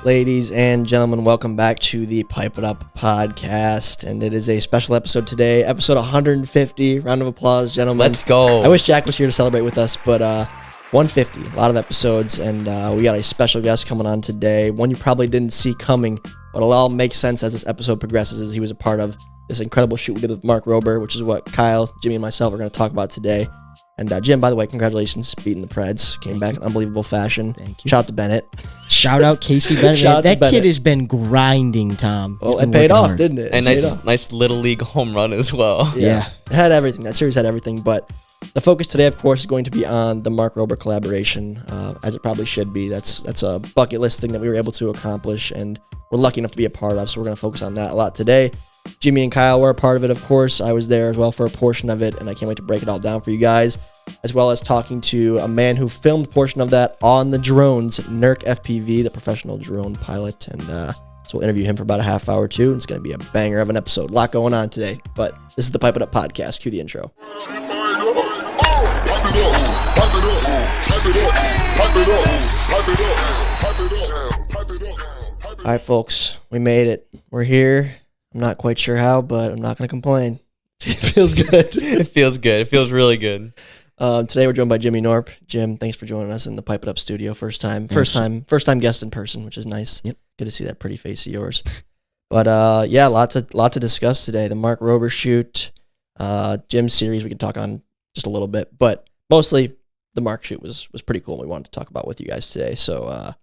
Ladies and gentlemen, welcome back to the Pipe It Up podcast, and it is a special episode today, episode 150. Round of applause, gentlemen. Let's go. I wish Jack was here to celebrate with us, but 150, a lot of episodes, and we got a special guest coming on today, one you probably didn't see coming, but it'll all make sense as this episode progresses, as he was a part of this incredible shoot we did with Mark Rober, which is what Kyle, Jimmy, and myself are going to talk about today. And Jim, by the way, congratulations, beating the Preds. Came back in unbelievable fashion. Thank you. Shout out to Bennett. Shout out Casey Bennett. That kid has been grinding, Tom. Well, it paid off, didn't it? And nice little league home run as well. Yeah. It had everything. That series had everything. But the focus today, of course, is going to be on the Mark Rober collaboration, as it probably should be. That's a bucket list thing that we were able to accomplish, and we're lucky enough to be a part of. So we're going to focus on that a lot today. Jimmy and Kyle were a part of it, of course. I was there as well for a portion of it, and I can't wait to break it all down for you guys, as well as talking to a man who filmed a portion of that on the drones, Nurk FPV, the professional drone pilot. And so we'll interview him for about a half hour, too. And it's going to be a banger of an episode. A lot going on today. But this is the Pipe It Up podcast. Cue the intro. All right, folks. We made it. We're here. I'm not quite sure how, but I'm not going to complain. It feels good. It feels good. It feels really good. Today we're joined by Jimmy Knorp. Jim, thanks for joining us in the Pipe It Up studio. First time guest in person, which is nice. Yep. Good to see that pretty face of yours. But yeah, lot to discuss today. The Mark Rober shoot, Jim's series we can talk on just a little bit, but mostly the Mark shoot was pretty cool. And we wanted to talk about with you guys today. So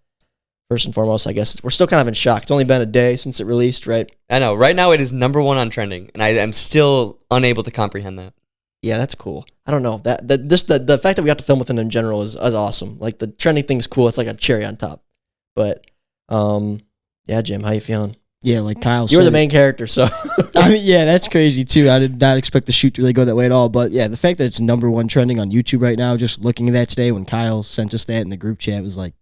first and foremost, I guess we're still kind of in shock. It's only been a day since it released, right? I know. Right now it is number one on trending, and I am still unable to comprehend that. Yeah, that's cool. I don't know. That just the fact that we got to film with it in general is awesome. Like, the trending thing's cool. It's like a cherry on top. But yeah, Jim, how you feeling? Yeah, like Kyle said. You were the main character, so I mean, yeah, that's crazy too. I did not expect the shoot to really go that way at all. But yeah, the fact that it's number one trending on YouTube right now, just looking at that today when Kyle sent us that in the group chat, was like,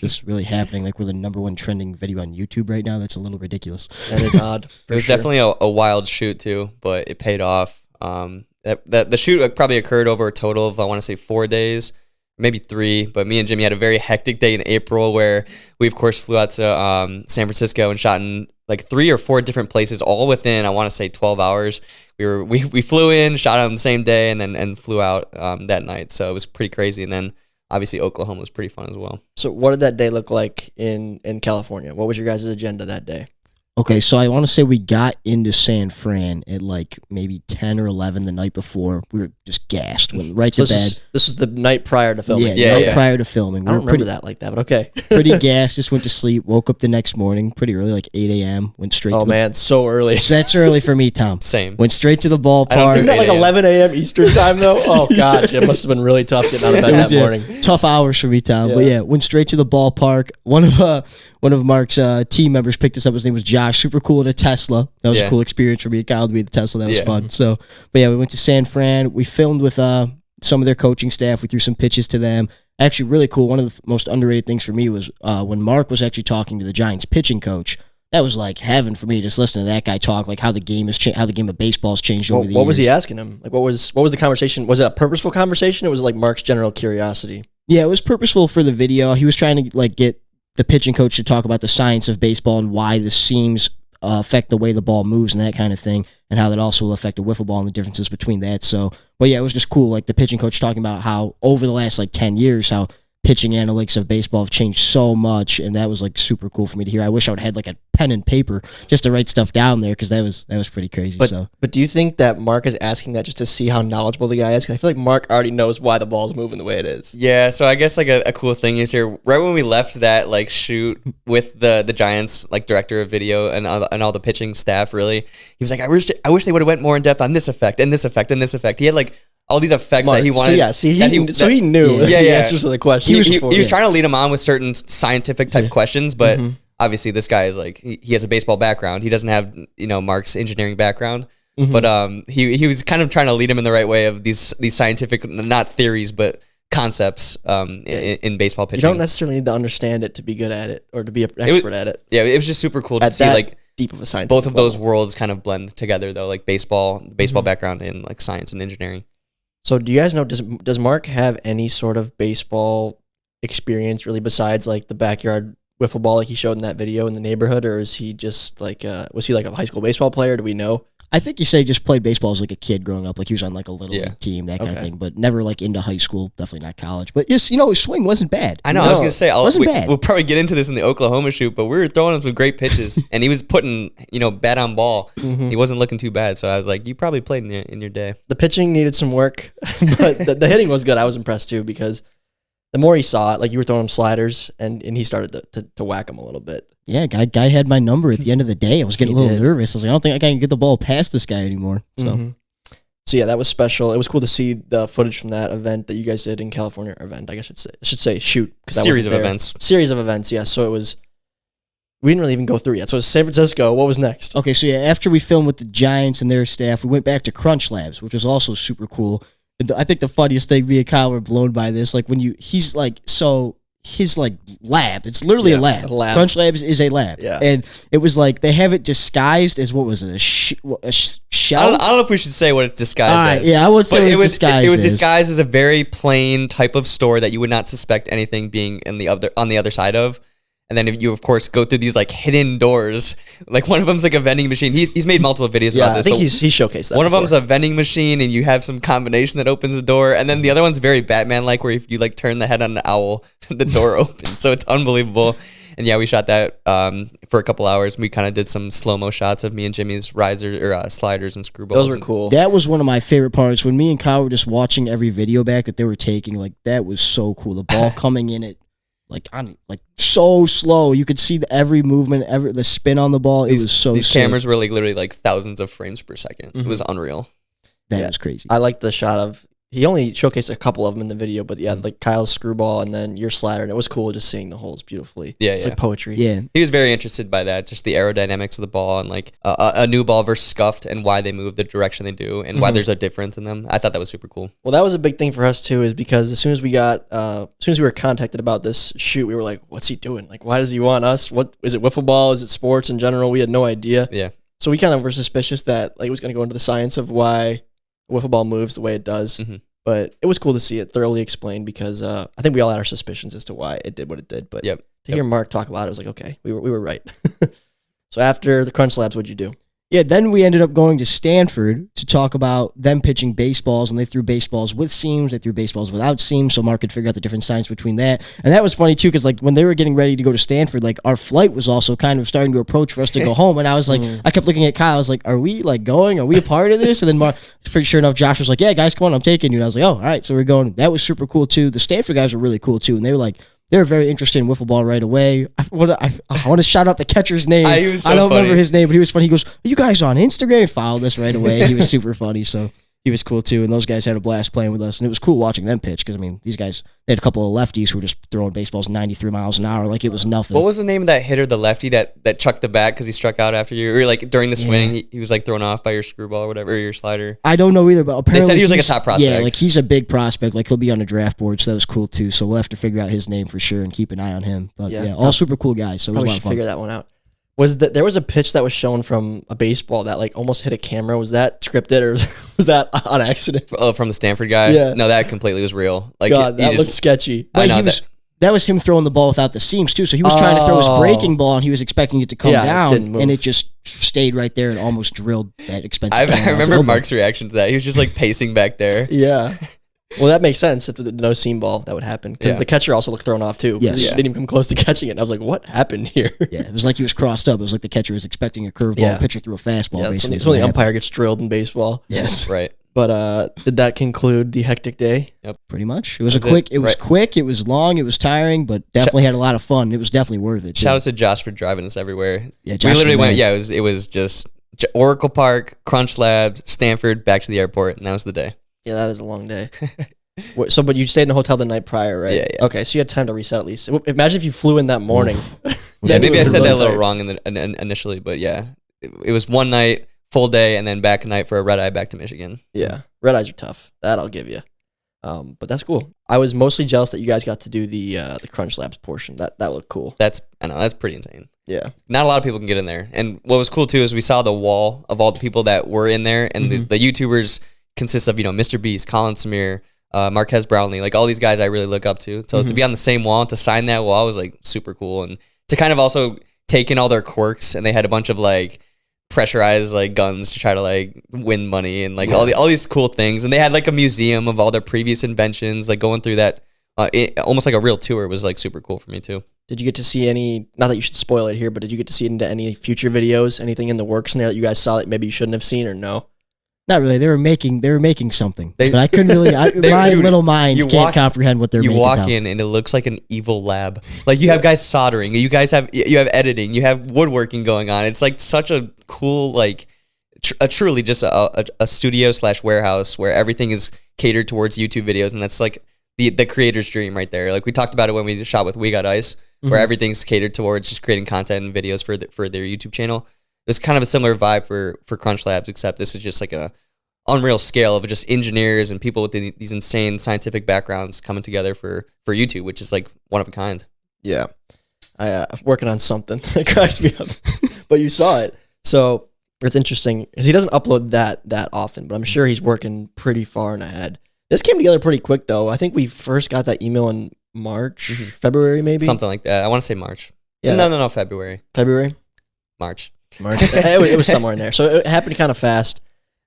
this is really happening. Like, we're the number one trending video on YouTube right now. That's a little ridiculous. That is odd. It was definitely a wild shoot too, but it paid off. The shoot probably occurred over a total of, I want to say, 4 days, maybe 3. But me and Jimmy had a very hectic day in April where we, of course, flew out to San Francisco and shot in like 3 or 4 different places, all within, I want to say, 12 hours. We flew in, shot on the same day, and flew out that night. So it was pretty crazy. And then obviously Oklahoma was pretty fun as well. So what did that day look like in California? What was your guys' agenda that day? Okay, so I want to say we got into San Fran at like maybe 10 or 11 the night before. We were just gassed, went right to bed. This was the night prior to filming. Yeah, prior to filming. I don't remember that like that, but okay. Pretty gassed, just went to sleep, woke up the next morning pretty early, like 8 a.m., went straight to man, so early. That's early for me, Tom. Same. Went straight to the ballpark. Isn't that like 11 a.m. Eastern time, though? Oh, gosh, it must have been really tough getting out of bed that morning. Tough hours for me, Tom. Yeah. But yeah, went straight to the ballpark. One of Mark's team members picked us up. His name was Josh. Super cool in a Tesla. That was a cool experience for me and Kyle to be the Tesla. That was fun. So, but yeah, we went to San Fran. We filmed with some of their coaching staff. We threw some pitches to them. Actually, really cool. One of the most underrated things for me was when Mark was actually talking to the Giants pitching coach. That was like heaven for me, just listening to that guy talk, like how the game of baseball has changed over the years. What was he asking him? Like, what was the conversation? Was it a purposeful conversation, or was it like Mark's general curiosity? Yeah, it was purposeful for the video. He was trying to like get the pitching coach to talk about the science of baseball and why the seams affect the way the ball moves and that kind of thing, and how that also will affect a wiffle ball and the differences between that. So, but yeah, it was just cool. Like the pitching coach talking about how over the last like 10 years, how pitching analytics of baseball have changed so much, and that was like super cool for me to hear. I wish I would have had like a pen and paper just to write stuff down there, because that was pretty crazy. But do you think that Mark is asking that just to see how knowledgeable the guy is? Because I feel like Mark already knows why the ball's moving the way it is. Yeah, so I guess like a cool thing is here, right when we left that like shoot with the Giants like director of video and all the pitching staff, really, he was like, I wish they would have went more in depth on this effect and this effect and this effect. He had like all these effects that he wanted. So he knew the answers to the question. He was trying to lead him on with certain scientific type questions, but obviously this guy is like, he has a baseball background. He doesn't have, Mark's engineering background, but he was kind of trying to lead him in the right way of these scientific, not theories, but concepts in baseball pitching. You don't necessarily need to understand it to be good at it or to be an expert at it. Yeah, it was just super cool to see like deep of a science. Both of those worlds kind of blend together though, like baseball background and like science and engineering. So do you guys know, does Mark have any sort of baseball experience really besides like the backyard wiffle ball like he showed in that video in the neighborhood, or is he just like was he like a high school baseball player? Do we know? I think he said he just played baseball as like a kid growing up. Like he was on like a little league team, that kind of thing, but never like into high school. Definitely not college. But yes, his swing wasn't bad. I know. I was gonna say bad. We'll probably get into this in the Oklahoma shoot, but we were throwing him some great pitches, and he was putting bat on ball. He wasn't looking too bad. So I was like, you probably played in your day. The pitching needed some work, but the hitting was good. I was impressed too because the more he saw it, like you were throwing him sliders, and he started to whack him a little bit. Yeah, guy had my number at the end of the day. I was getting a little nervous. I was like, I don't think I can get the ball past this guy anymore. So yeah, that was special. It was cool to see the footage from that event that you guys did in California. Event, I guess I should say shoot. Series of events. Series of events, yes. So it was, we didn't really even go through yet. So it was San Francisco. What was next? Okay, so yeah, after we filmed with the Giants and their staff, we went back to Crunch Labs, which was also super cool. I think the funniest thing, me and Kyle were blown by this. Like his like lab, it's literally a lab. Crunch Labs is a lab. Yeah. And it was like, they have it disguised as, what was it, a shelf? I don't know if we should say what it's disguised as. Yeah, I would say it was disguised. It was disguised as a very plain type of store that you would not suspect anything being on the other side of. And then you, of course, go through these like hidden doors. Like one of them's like a vending machine. He's made multiple videos about this. I think he's showcased that. One of them's a vending machine, and you have some combination that opens the door. And then the other one's very Batman-like, where if you like turn the head on the owl, the door opens. So it's unbelievable. And yeah, we shot that for a couple hours. We kind of did some slow-mo shots of me and Jimmy's sliders and screwballs. Those were cool. That was one of my favorite parts. When me and Kyle were just watching every video back that they were taking, like that was so cool. The ball coming in it. Like so slow, you could see every movement, the spin on the ball. It was so. These sick. cameras were like literally like thousands of frames per second. It was unreal. That was crazy. I liked the shot of, he only showcased a couple of them in the video, but yeah, like Kyle's screwball and then your slider, and it was cool just seeing the holes beautifully. Yeah, it's like poetry. Yeah, he was very interested by that, just the aerodynamics of the ball and like a new ball versus scuffed and why they move the direction they do and why there's a difference in them. I thought that was super cool. Well, that was a big thing for us too, is because as soon as we were contacted about this shoot, we were like, what's he doing? Like, why does he want us? What is it? Wiffle ball? Is it sports in general? We had no idea. Yeah. So we kind of were suspicious that like it was going to go into the science of why wiffle ball moves the way it does. But it was cool to see it thoroughly explained because I think we all had our suspicions as to why it did what it did. But to hear Mark talk about it, I was like, okay, we were right. So after the Crunch Labs, what'd you do? Yeah, then we ended up going to Stanford to talk about them pitching baseballs, and they threw baseballs with seams, they threw baseballs without seams, so Mark could figure out the different science between that. And that was funny, too, because like when they were getting ready to go to Stanford, like our flight was also kind of starting to approach for us to go home, and I was like, I kept looking at Kyle, I was like, are we like going? Are we a part of this? And then Mark, pretty sure enough, Josh was like, yeah, guys, come on, I'm taking you. And I was like, oh, all right, so we're going. That was super cool, too. The Stanford guys were really cool, too, and they were like, they were very interested in wiffle ball right away. I want to shout out the catcher's name. He was so I don't funny. remember his name, but he was funny. He goes, "Are you guys on Instagram?" He followed us right away. He was super funny, so he was cool too. And those guys had a blast playing with us, and it was cool watching them pitch because I mean, these guys, they had a couple of lefties who were just throwing baseballs 93 miles an hour like it was nothing. What was the name of that hitter, the lefty that chucked the bat because he struck out after you, or like during the swing, he was like thrown off by your screwball or whatever, or your slider? I don't know either, but apparently they said he was like a top prospect. Yeah, like he's a big prospect. Like he'll be on the draft board, so that was cool too. So we'll have to figure out his name for sure and keep an eye on him. But yeah, all super cool guys. So it was a lot of fun. Figure that one out. There was a pitch that was shown from a baseball that like almost hit a camera. Was that scripted or was that on accident? From the Stanford guy? Yeah. No, that completely was real. Like God, that looked sketchy. I know that was him throwing the ball without the seams too. So he was trying to throw his breaking ball and he was expecting it to come down, and it just stayed right there and almost drilled that expensive. I remember Mark's reaction to that. He was just like pacing back there. Yeah. Well, that makes sense. If the no seam ball, that would happen. Because the catcher also looked thrown off, too. Yes. He didn't even come close to catching it. And I was like, what happened here? Yeah, it was like he was crossed up. It was like the catcher was expecting a curveball, the pitcher threw a fastball, basically. It's when the umpire gets drilled in baseball. Yes. Right. But did that conclude the hectic day? Yep. Pretty much. It was quick, it was long, it was tiring, but definitely had a lot of fun. It was definitely worth it. Shout out to Josh for driving us everywhere. Yeah, Josh we literally went, it was just Oracle Park, Crunch Labs, Stanford, back to the airport, and that was the day. Yeah, that is a long day. So, but you stayed in a hotel the night prior, right? Yeah. Okay, so you had time to reset at least. Imagine if you flew in that morning. Yeah, maybe I said that a little wrong initially, but yeah. It was one night, full day, and then back a night for a red eye back to Michigan. Yeah, red eyes are tough. That I'll give you. But that's cool. I was mostly jealous that you guys got to do the Crunch Labs portion. That looked cool. I know, that's pretty insane. Yeah. Not a lot of people can get in there. And what was cool too is we saw the wall of all the people that were in there, and the YouTubers consist of, Mr. Beast, Colin Samir, Marquez Brownlee, like all these guys I really look up to. So to be on the same wall and to sign that wall was like super cool. And to kind of also take in all their quirks, and they had a bunch of like pressurized like guns to try to like win money and like all these cool things, and they had like a museum of all their previous inventions, like going through that almost like a real tour was like super cool for me too. Did you get to see any, not that you should spoil it here, but did you get to see into any future videos, anything in the works in there that you guys saw that maybe you shouldn't have seen, or no? Not really. They were making something, but I couldn't really. My little mind can't comprehend what they're making. You walk in and it looks like an evil lab. Like you have guys soldering, you have editing, you have woodworking going on. It's like such a cool, like truly just a studio / warehouse where everything is catered towards YouTube videos, and that's like the creator's dream right there. Like we talked about it when we shot with We Got Ice, where everything's catered towards just creating content and videos for their YouTube channel. It's kind of a similar vibe for Crunch Labs, except this is just like a unreal scale of just engineers and people with these insane scientific backgrounds coming together for YouTube, which is like one of a kind. Yeah. I'm working on something that cracks me up, but you saw it. So it's interesting because he doesn't upload that often, but I'm sure he's working pretty far and ahead. This came together pretty quick though. I think we first got that email in March, February maybe? Something like that. I want to say March. Yeah. No, February. March. It was somewhere in there. So it happened kind of fast.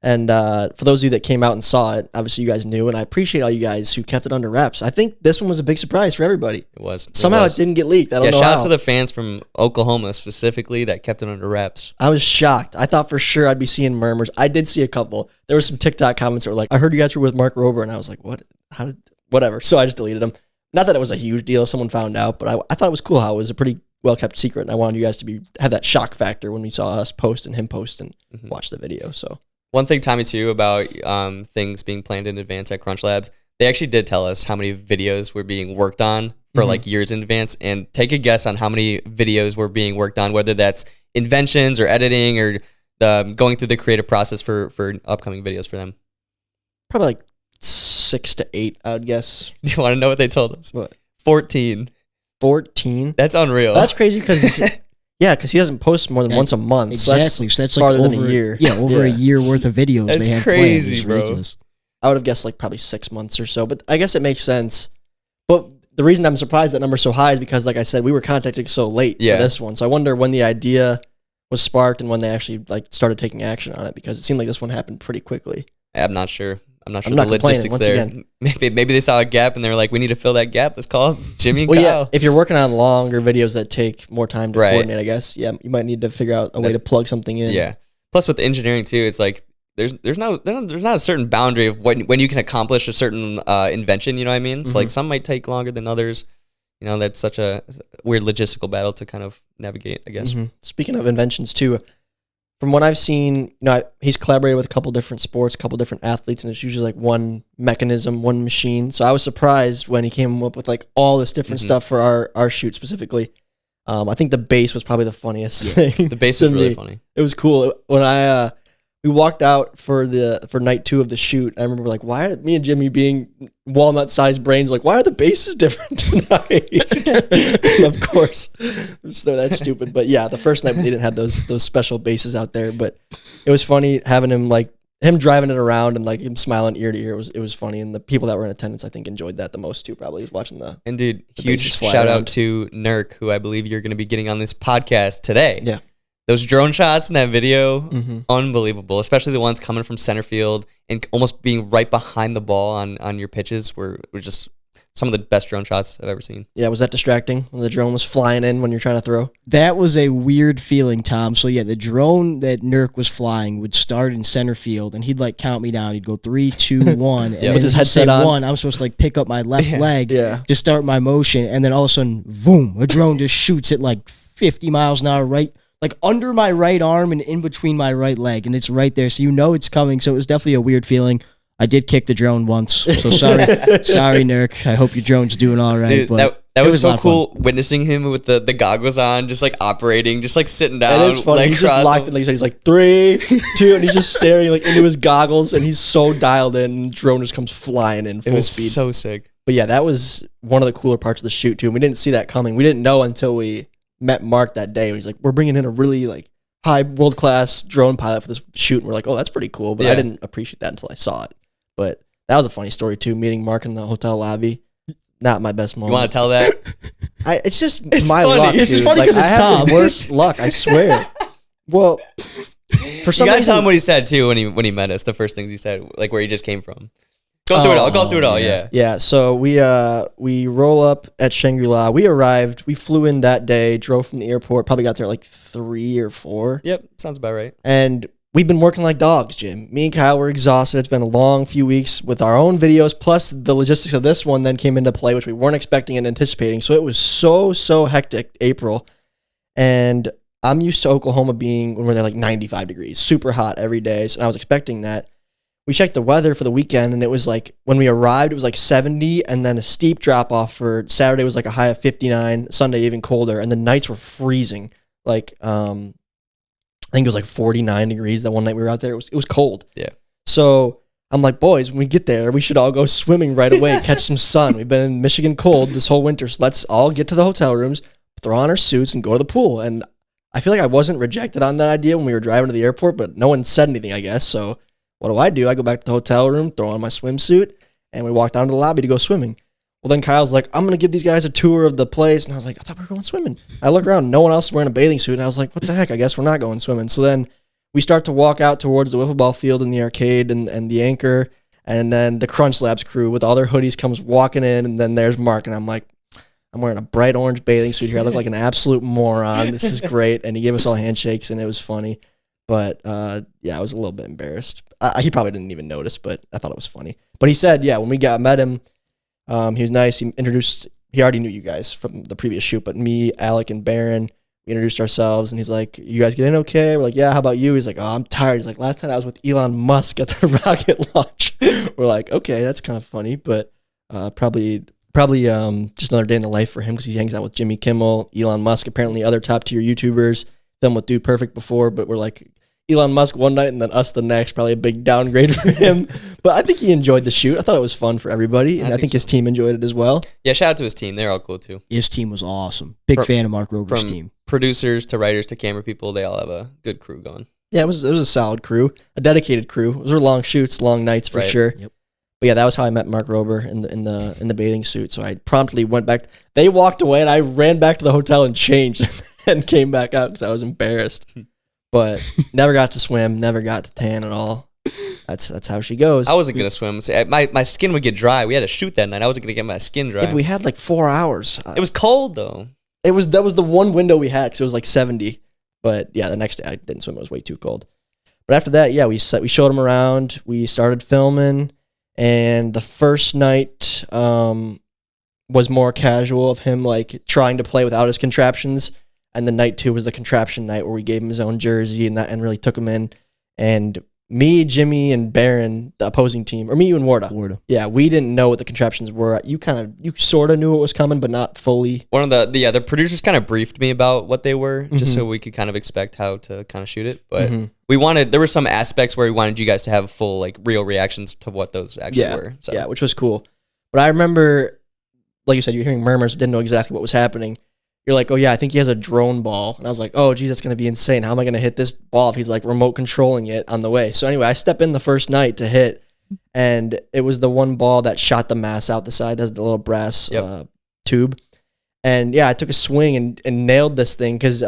And for those of you that came out and saw it, obviously you guys knew, and I appreciate all you guys who kept it under wraps. I think this one was a big surprise for everybody. It was. Somehow it didn't get leaked. I don't know shout how. out to the fans from Oklahoma specifically that kept it under wraps. I was shocked. I thought for sure I'd be seeing murmurs. I did see a couple. There were some TikTok comments that were like, I heard you guys were with Mark Rober, and I was like, what? How did, whatever. So I just deleted them. Not that it was a huge deal. Someone found out, but I thought it was cool how it was a pretty well-kept secret, and I wanted you guys to have that shock factor when we saw us post and him post and watch the video, so... One thing, Tommy, too, about things being planned in advance at Crunch Labs, they actually did tell us how many videos were being worked on for like years in advance. And take a guess on how many videos were being worked on, whether that's inventions or editing or going through the creative process for upcoming videos for them. Probably like 6 to 8, I would guess. Do you want to know what they told us? What? 14. 14? That's unreal. That's crazy because... Yeah, because he doesn't post more than once a month. Exactly. So that's farther like than a year. Yeah, over a year worth of videos. That's they have crazy, it's bro. ridiculous. I would have guessed like probably 6 months or so, but I guess it makes sense. But the reason I'm surprised that number's so high is because, like I said, we were contacting so late for this one. So I wonder when the idea was sparked and when they actually like started taking action on it, because it seemed like this one happened pretty quickly. I'm not sure. I'm not sure I'm not the logistics there. Again. Maybe they saw a gap and they were like, we need to fill that gap. Let's call Jimmy and Kyle. Yeah, if you're working on longer videos that take more time to coordinate, I guess, you might need to figure out a way to plug something in. Yeah. Plus with engineering too, it's like there's not a certain boundary of when you can accomplish a certain invention, you know what I mean? It's like some might take longer than others. You know, that's such a weird logistical battle to kind of navigate, I guess. Speaking of inventions too, from what I've seen, he's collaborated with a couple different sports, a couple different athletes, and it's usually like one mechanism, one machine. So I was surprised when he came up with like all this different stuff for our shoot specifically. I think the bass was probably the funniest thing. The bass was really funny. It was cool. When we walked out for night 2 of the shoot, I remember like, why are me and Jimmy being walnut-sized brains, like, why are the bases different tonight? Of course. So that's stupid. But yeah, the first night we didn't have those special bases out there, but it was funny having him driving it around and like him smiling ear to ear. It was funny, and the people that were in attendance I think enjoyed that the most too, probably, was watching the And dude, huge shout out to Nurk, who I believe you're going to be getting on this podcast today. Yeah. Those drone shots in that video, unbelievable. Especially the ones coming from center field and almost being right behind the ball on your pitches were just some of the best drone shots I've ever seen. Yeah, was that distracting when the drone was flying in when you're trying to throw? That was a weird feeling, Tom. So yeah, the drone that Nurk was flying would start in center field, and he'd like count me down. He'd go 3, 2, 1, and then with his headset on. 1. I'm supposed to like pick up my left leg to start my motion, and then all of a sudden, boom! A drone just shoots at like 50 miles an hour, right? Like under my right arm and in between my right leg, and it's right there, so you know it's coming. So it was definitely a weird feeling. I did kick the drone once, so sorry, Nurk. I hope your drone's doing all right. Dude, but that was so cool witnessing him with the goggles on, just like operating, just like sitting down. It is funny. He's just locked in, like you said, he's like 3, 2, and he's just staring like into his goggles, and he's so dialed in. And the drone just comes flying in full speed. So sick. But yeah, that was one of the cooler parts of the shoot too. And we didn't see that coming. We didn't know until we met Mark that day. He's like, we're bringing in a really like high world-class drone pilot for this shoot. And we're like, oh, that's pretty cool. But I didn't appreciate that until I saw it. But that was a funny story too, meeting Mark in the hotel lobby. not my best moment. You want to tell that? It's just It's my funny. luck. It's just dude. funny 'cause I it's have Tom. the worst luck. I swear. Well, for some You gotta reason, tell him what he said too when he met us. The first things he said, like where he just came from. Go through it all. Go through it all. Yeah. Yeah, so we roll up at Shangri-La. We arrived. We flew in that day, drove from the airport, probably got there like 3 or 4. Yep. Sounds about right. And we've been working like dogs, Jim. Me and Kyle were exhausted. It's been a long few weeks with our own videos, plus the logistics of this one then came into play, which we weren't expecting and anticipating. So it was so hectic, April. And I'm used to Oklahoma being when we're there like 95 degrees, super hot every day. So I was expecting that. We checked the weather for the weekend, and it was like, when we arrived, it was like 70, and then a steep drop-off for Saturday was like a high of 59, Sunday even colder, and the nights were freezing. Like, I think it was like 49 degrees that one night we were out there. It was cold. Yeah. So I'm like, boys, when we get there, we should all go swimming right away, catch some sun. We've been in Michigan cold this whole winter, so let's all get to the hotel rooms, throw on our suits, and go to the pool. And I feel like I wasn't rejected on that idea when we were driving to the airport, but no one said anything, I guess, so... What do? I go back to the hotel room, throw on my swimsuit, and we walk down to the lobby to go swimming. Well, then Kyle's like, I'm going to give these guys a tour of the place. And I was like, I thought we were going swimming. I look around, no one else is wearing a bathing suit. And I was like, what the heck? I guess we're not going swimming. So then we start to walk out towards the wiffle ball field and the arcade and the anchor. And then the Crunch Labs crew with all their hoodies comes walking in. And then there's Mark. And I'm like, I'm wearing a bright orange bathing suit here. I look like an absolute moron. This is great. And he gave us all handshakes, and it was funny. But, yeah, I was a little bit embarrassed. He probably didn't even notice, but I thought it was funny. But he said, yeah, when we met him, he was nice. He already knew you guys from the previous shoot, but me, Alec, and Baron, we introduced ourselves, and he's like, you guys get in okay? We're like, yeah, how about you? He's like, oh, I'm tired. He's like, last time I was with Elon Musk at the rocket launch. We're like, okay, that's kind of funny, but probably just another day in the life for him because he hangs out with Jimmy Kimmel, Elon Musk, apparently other top-tier YouTubers, them with Dude Perfect before, but we're like, Elon Musk one night and then us the next. Probably a big downgrade for him. But I think he enjoyed the shoot. I thought it was fun for everybody. And I think his team enjoyed it as well. Yeah, shout out to his team. They're all cool too. His team was awesome. Big fan of Mark Rober's team. Producers to writers to camera people, they all have a good crew going. Yeah, it was a solid crew. A dedicated crew. Those were long shoots, long nights for sure. Yep. But yeah, that was how I met Mark Rober in the bathing suit. So I promptly went back. They walked away and I ran back to the hotel and changed and came back out because I was embarrassed. But never got to swim, never got to tan at all. That's how she goes. I wasn't going to swim. See, my skin would get dry. We had a shoot that night. I wasn't going to get my skin dry. Yeah, but we had like 4 hours. It was cold, though. That was the one window we had because it was like 70. But yeah, the next day I didn't swim. It was way too cold. But after that, yeah, we showed him around. We started filming. And the first night was more casual of him like trying to play without his contraptions. And then night 2 was the contraption night where we gave him his own jersey and really took him in. And me, Jimmy, and Baron, the opposing team, or me, you, and Warda. Yeah, we didn't know what the contraptions were. You sort of knew what was coming, but not fully. One of the producers kind of briefed me about what they were, just so we could kind of expect how to kind of shoot it. But there were some aspects where we wanted you guys to have full, like, real reactions to what those actually were. So. Yeah, which was cool. But I remember, like you said, you're hearing murmurs, didn't know exactly what was happening. You're like, oh yeah, I think he has a drone ball. And I was like, oh geez, that's going to be insane. How am I going to hit this ball if he's like remote controlling it on the way? So anyway, I step in the first night to hit, and it was the one ball that shot the mass out the side, has the little brass tube. And yeah, I took a swing and nailed this thing because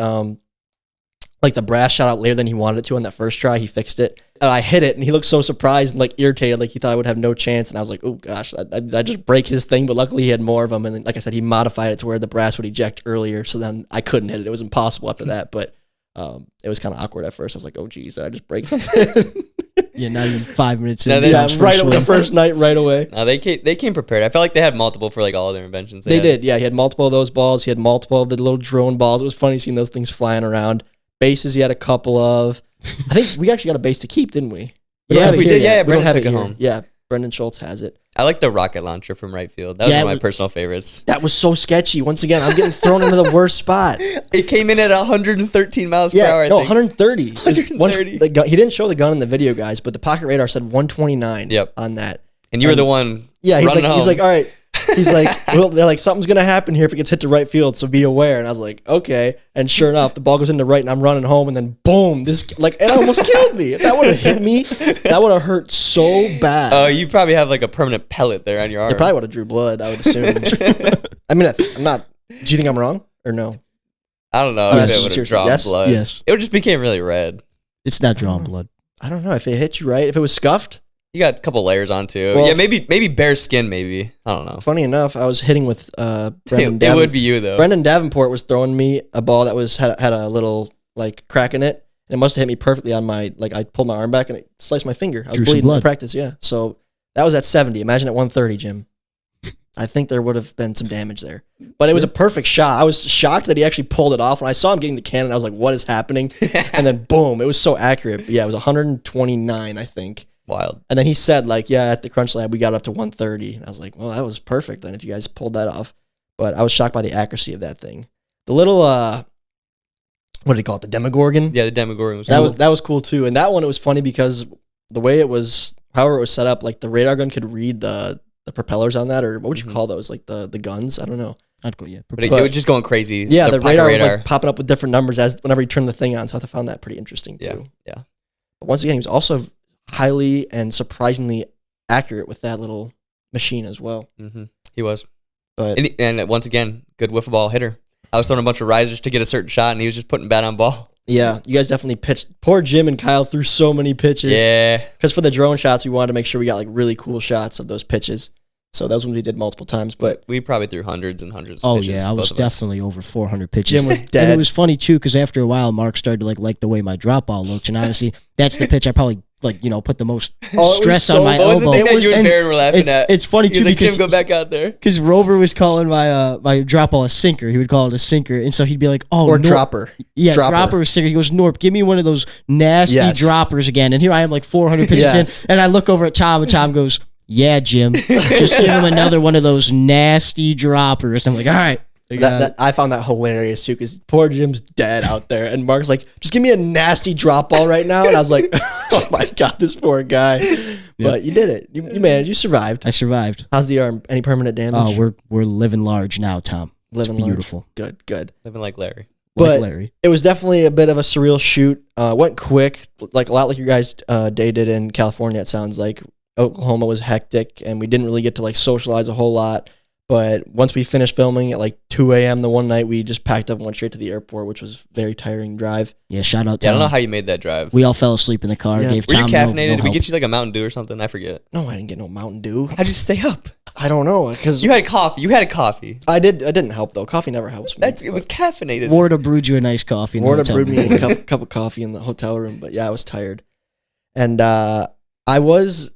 like the brass shot out later than he wanted it to on that first try. He fixed it. And I hit it, and he looked so surprised and like irritated, like he thought I would have no chance. And I was like, oh gosh, I just break his thing. But luckily he had more of them. And like I said, he modified it to where the brass would eject earlier. So then I couldn't hit it. It was impossible after that. But it was kind of awkward at first. I was like, oh geez, did I just break something? Yeah, not even 5 minutes in. Right on the first night, right away. No, they came prepared. I felt like they had multiple for like all of their inventions. They did. Yeah, he had multiple of those balls. He had multiple of the little drone balls. It was funny seeing those things flying around. Bases he had a couple of. I think we actually got a base to keep, didn't we? Yeah, we did. Yeah, Brendan took it home. Yeah, Brendan Schultz has it. I like the rocket launcher from right field. That was one of my personal favorites. That was so sketchy. Once again, I'm getting thrown into the worst spot. It came in at 113 miles per hour. No, 130. 130. He didn't show the gun in the video, guys, but the pocket radar said 129 on that. And you were the one. Yeah, he's like, all right. He's like, well, they're like, something's gonna happen here if it gets hit to right field, so be aware. And I was like, okay. And sure enough, the ball goes into right, and I'm running home, and then boom, it almost killed me. If that would have hit me, that would have hurt so bad. Oh, you probably have like a permanent pellet there on your arm. It probably would have drew blood, I would assume. I mean, I'm not. Do you think I'm wrong or no? I don't know if it would have drawn blood. Yes. It would just became really red. It's not drawing blood. I don't know if it hit you right. If it was scuffed. You got a couple layers on too. Well, yeah, maybe bare skin. Maybe I don't know. Funny enough, I was hitting with Brendan. It would be you though. Brendan Davenport was throwing me a ball that had a little like crack in it, and it must have hit me perfectly on my I pulled my arm back and it sliced my finger. I was bleeding in practice. Yeah, so that was at 70. Imagine at 130, Jim. I think there would have been some damage there, but it was a perfect shot. I was shocked that he actually pulled it off. When I saw him getting the cannon, I was like, "What is happening?" And then boom, it was so accurate. But yeah, it was 129, I think. Wild. And then he said, like, yeah, at the Crunch Lab, we got up to 130. And I was like, well, that was perfect then if you guys pulled that off. But I was shocked by the accuracy of that thing. The little, what do they call it? The Demogorgon? Yeah, the Demogorgon was cool. cool. That was cool too. And that one, it was funny because the way it was, however it was set up, like the radar gun could read the propellers on that, or what would you call those? Like the guns? I don't know. I'd go, yeah. But it was just going crazy. Yeah, the radar was like popping up with different numbers as whenever you turn the thing on. So I found that pretty interesting too. Yeah. But once again, he was also highly and surprisingly accurate with that little machine as well. Mm-hmm. He was. But and once again, good wiffle ball hitter. I was throwing a bunch of risers to get a certain shot, and he was just putting bat on ball. Yeah, you guys definitely pitched. Poor Jim and Kyle threw so many pitches. Yeah. Because for the drone shots, we wanted to make sure we got like really cool shots of those pitches. So those ones we did multiple times. But we probably threw hundreds and hundreds of pitches. Oh, yeah, I was definitely over 400 pitches. Jim was dead. And it was funny, too, because after a while, Mark started to like the way my drop ball looked. And honestly, that's the pitch I probably put the most stress on my elbow. What was the thing that you and Baron were laughing at? It's funny too like, because Jim, go back out there. Because Rover was calling my drop ball a sinker. He would call it a sinker, and so he'd be like, "Oh, or dropper." Yeah, dropper or sinker. He goes, "Norp, give me one of those nasty droppers again." And here I am, like 400 pitches in, and I look over at Tom, and Tom goes, "Yeah, Jim, just give him another one of those nasty droppers." I'm like, "All right." I found that hilarious too because poor Jim's dead out there, and Mark's like, "Just give me a nasty drop ball right now," and I was like, "Oh my god, this poor guy!" Yeah. But you did it. You managed. You survived. I survived. How's the arm? Any permanent damage? Oh, we're living large now, Tom. Living large. Beautiful. Good. Living like Larry. But it was definitely a bit of a surreal shoot. Went quick, like a lot like your guys' day did in California. It sounds like Oklahoma was hectic, and we didn't really get to like socialize a whole lot. But once we finished filming at like 2 a.m. the one night, we just packed up and went straight to the airport, which was a very tiring drive. Yeah, shout out to I don't know how you made that drive. We all fell asleep in the car. Yeah. Gave Were Tom you caffeinated? No Did we help. get you like a Mountain Dew or something? I forget. No, I didn't get no Mountain Dew. How'd you stay up? I don't know because You had coffee. You had a coffee. I did. It didn't help though. Coffee never helps me. It was caffeinated. Warda brewed you a nice coffee. Warda brewed me a cup of coffee in the hotel room. But yeah, I was tired, and I was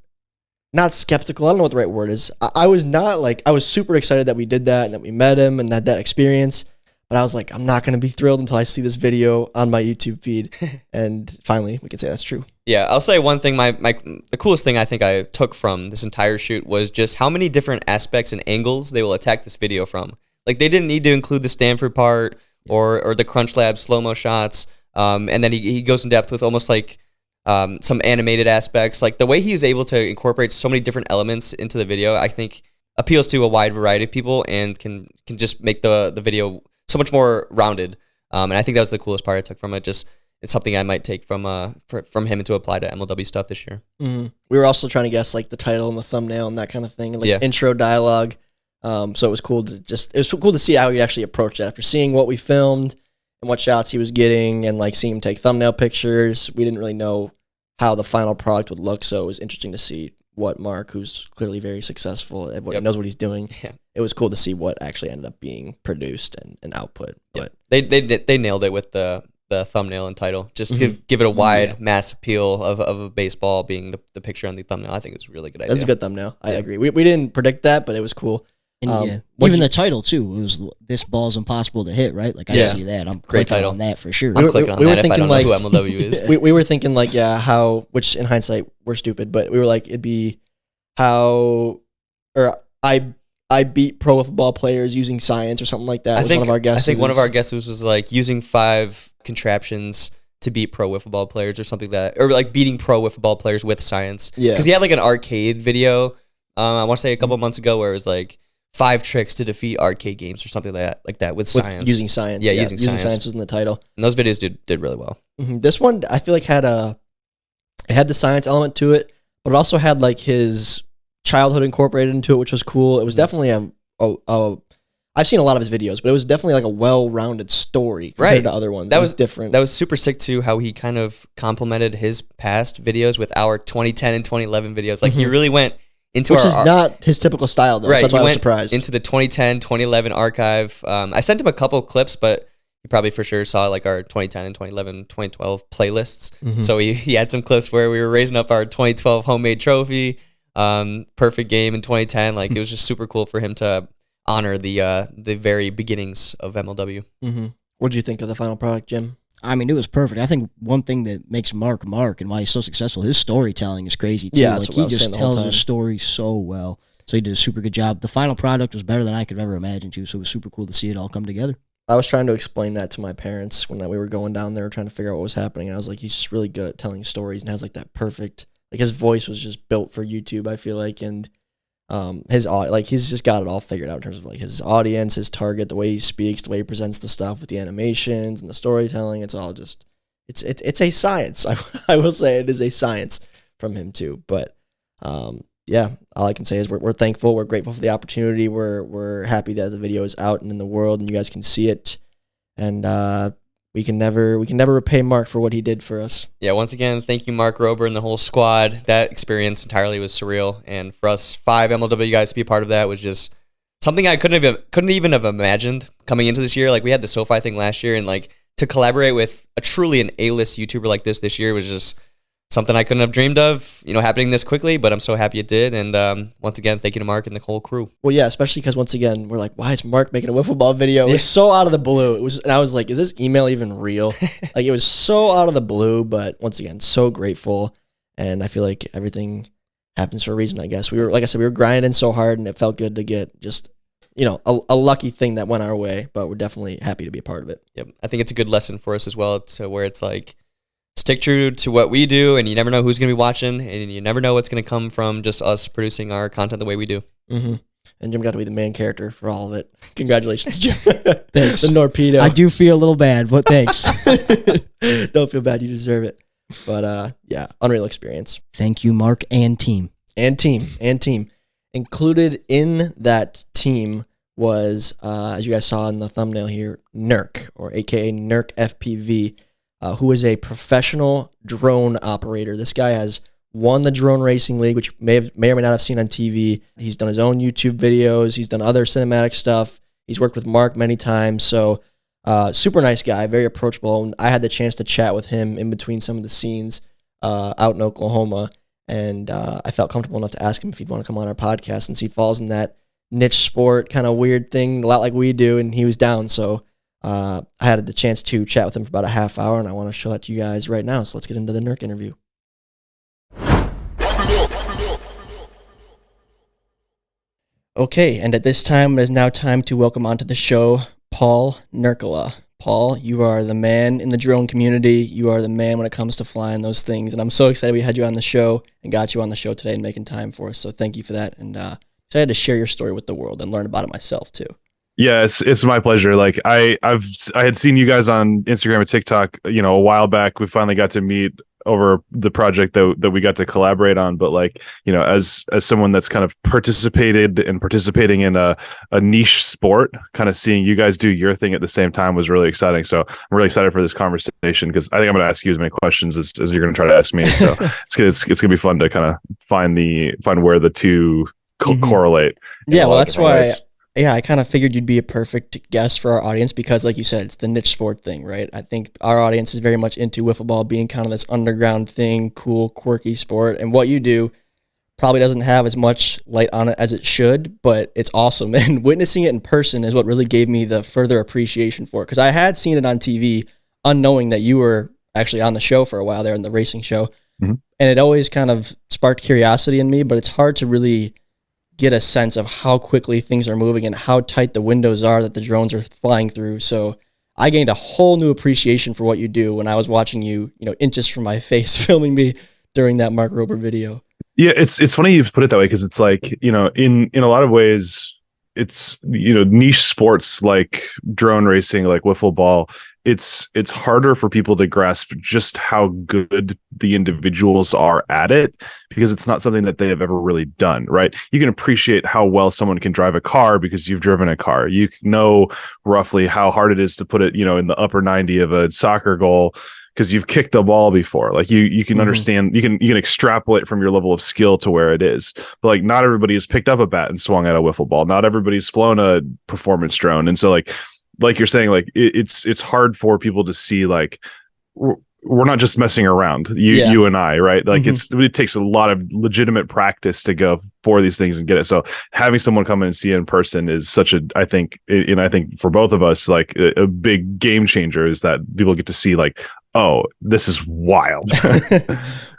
not skeptical. I don't know what the right word is. I was not like, I was super excited that we did that and that we met him and that experience. But I was like, I'm not going to be thrilled until I see this video on my YouTube feed. And finally, we can say that's true. Yeah, I'll say one thing. The coolest thing I think I took from this entire shoot was just how many different aspects and angles they will attack this video from. Like, they didn't need to include the Stanford part or the Crunch Labs slow-mo shots. And then he goes in depth with almost like some animated aspects. Like, the way he is able to incorporate so many different elements into the video, I think appeals to a wide variety of people and can just make the video so much more rounded. And I think that was the coolest part I took from it. Just, it's something I might take from him to apply to MLW stuff this year. Mm-hmm. We were also trying to guess like the title and the thumbnail and that kind of thing, like intro dialogue. So it was cool to see how he actually approached it after seeing what we filmed and what shots he was getting and like seeing him take thumbnail pictures. We didn't really know how the final product would look, so it was interesting to see what Mark, who's clearly very successful, knows what he's doing. Yeah. It was cool to see what actually ended up being produced and output. But they nailed it with the thumbnail and title. Just give it a wide mass appeal of a baseball being the picture on the thumbnail. I think it's a really good idea. That's a good thumbnail. I agree. We didn't predict that, but it was cool. And even the title too. It was "This Ball's Impossible to Hit," right? Like I see that. I'm clicking on that for sure. I'm clicking on that if I don't know who MLW is. we were thinking like which in hindsight we're stupid, but we were like it'd be how I beat pro football players using science or something like that. One of our guesses. I think one of our guesses was like using 5 contraptions to beat pro wiffle ball players or something or like beating pro wiffle ball players with science. Yeah, because he had like an arcade video. I want to say a couple months ago where it was like 5 tricks to defeat arcade games or something like that with science. Using science. Yeah, using science was in the title. And those videos did really well. This one, I feel like it had the science element to it, but it also had like his childhood incorporated into it, which was cool. It was definitely I've seen a lot of his videos, but it was definitely like a well-rounded story compared to other ones. That was different. That was super sick too, how he kind of complemented his past videos with our 2010 and 2011 videos. Like he really went into which is not his typical style, though. Right. So that's why I was surprised. Into the 2010, 2011 archive. I sent him a couple clips, but he probably for sure saw like our 2010 and 2011, 2012 playlists. So he had some clips where we were raising up our 2012 homemade trophy, perfect game in 2010. Like it was just super cool for him to honor the very beginnings of MLW. What did you think of the final product, Jim? I mean, it was perfect. I think one thing that makes Mark and why he's so successful, his storytelling is crazy too. Yeah, like he just tells his story so well. So he did a super good job. The final product was better than I could ever imagine too. So it was super cool to see it all come together. I was trying to explain that to my parents when we were going down there trying to figure out what was happening. I was like, he's just really good at telling stories and has like that perfect, like his voice was just built for YouTube, I feel like, and he's just got it all figured out in terms of like his audience, his target, the way he speaks, the way he presents the stuff with the animations and the storytelling. It's all just it's a science. I will say it is a science from him too. But yeah, all I can say is we're thankful, we're grateful for the opportunity. We're happy that the video is out and in the world and you guys can see it. And we can never repay Mark for what he did for us. Yeah, once again, thank you, Mark Rober and the whole squad. That experience entirely was surreal, and for us 5 MLW guys to be a part of that was just something I couldn't even have imagined coming into this year. Like we had the SoFi thing last year, and like to collaborate with truly an A-list YouTuber like this year was just something I couldn't have dreamed of, happening this quickly, but I'm so happy it did. And once again, thank you to Mark and the whole crew. Well, yeah, especially because once again, we're like, why is Mark making a wiffle ball video? It was so out of the blue. And I was like, is this email even real? Like it was so out of the blue, but once again, so grateful. And I feel like everything happens for a reason, I guess. Like I said, we were grinding so hard and it felt good to get just, a lucky thing that went our way, but we're definitely happy to be a part of it. Yep. I think it's a good lesson for us as well, to where it's like, stick true to what we do, and you never know who's going to be watching, and you never know what's going to come from just us producing our content the way we do. And Jim got to be the main character for all of it. Congratulations, Jim. Thanks. The Norpedo. I do feel a little bad, but thanks. Don't feel bad. You deserve it. But yeah, unreal experience. Thank you, Mark and team. And team. Included in that team was, as you guys saw in the thumbnail here, Nurk, or AKA Nurk FPV. Who is a professional drone operator. This guy has won the Drone Racing League, which may or may not have seen on TV. He's done his own YouTube videos. He's done other cinematic stuff. He's worked with Mark many times. So super nice guy, very approachable. And I had the chance to chat with him in between some of the scenes out in Oklahoma. And I felt comfortable enough to ask him if he'd want to come on our podcast, since he falls in that niche sport kind of weird thing, a lot like we do, and he was down. So I had the chance to chat with him for about a half hour, and I want to show that to you guys right now. So let's get into the Nurk interview. Okay, and at this time, it is now time to welcome onto the show Paul Nurkkala. Paul, you are the man in the drone community. You are the man when it comes to flying those things, and I'm so excited we had you on the show and got you on the show today and making time for us. So thank you for that, and excited to share your story with the world and learn about it myself too. Yeah, it's my pleasure. Like I had seen you guys on Instagram and TikTok, a while back. We finally got to meet over the project that we got to collaborate on. But like, as someone that's kind of participating in a niche sport, kind of seeing you guys do your thing at the same time was really exciting. So I'm really excited for this conversation, because I think I'm going to ask you as many questions as you're going to try to ask me. So it's going to be fun to kind of find where the two correlate. Yeah, well, that's why. Yeah, I kind of figured you'd be a perfect guest for our audience because, like you said, it's the niche sport thing, right? I think our audience is very much into wiffle ball being kind of this underground thing, cool, quirky sport. And what you do probably doesn't have as much light on it as it should, but it's awesome. And witnessing it in person is what really gave me the further appreciation for it, because I had seen it on TV, unknowing that you were actually on the show for a while there in the racing show. And it always kind of sparked curiosity in me, but it's hard to really get a sense of how quickly things are moving and how tight the windows are that the drones are flying through. So I gained a whole new appreciation for what you do when I was watching you, inches from my face filming me during that Mark Rober video. Yeah, it's funny you put it that way, because it's like, in a lot of ways, it's niche sports like drone racing, like wiffle ball, it's harder for people to grasp just how good the individuals are at it, because it's not something that they have ever really done, right? You can appreciate how well someone can drive a car because you've driven a car. You know roughly how hard it is to put it, in the upper 90 of a soccer goal because you've kicked a ball before. Like you can understand, you can extrapolate from your level of skill to where it is. But like not everybody has picked up a bat and swung at a wiffle ball. Not everybody's flown a performance drone. And so like you're saying, like it's hard for people to see, like we're not just messing around, you and I, right? Like it takes a lot of legitimate practice to go for these things and get it. So having someone come in and see it in person is such a, I think for both of us, like a big game changer, is that people get to see like, oh, this is wild.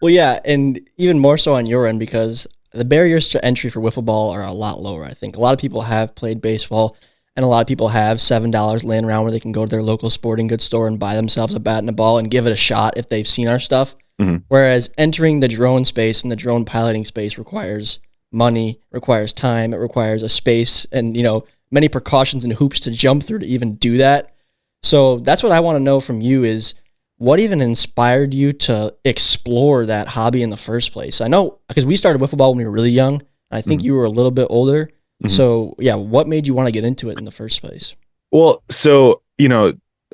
Well, yeah. And even more so on your end, because the barriers to entry for wiffle ball are a lot lower. I think a lot of people have played baseball, and a lot of people have $7 laying around where they can go to their local sporting goods store and buy themselves a bat and a ball and give it a shot if they've seen our stuff. Whereas entering the drone space and the drone piloting space requires money, requires time, it requires a space and, many precautions and hoops to jump through to even do that. So that's what I want to know from you is, what even inspired you to explore that hobby in the first place? I know because we started wiffle ball when we were really young. I think you were a little bit older. So yeah, what made you want to get into it in the first place? Well, so,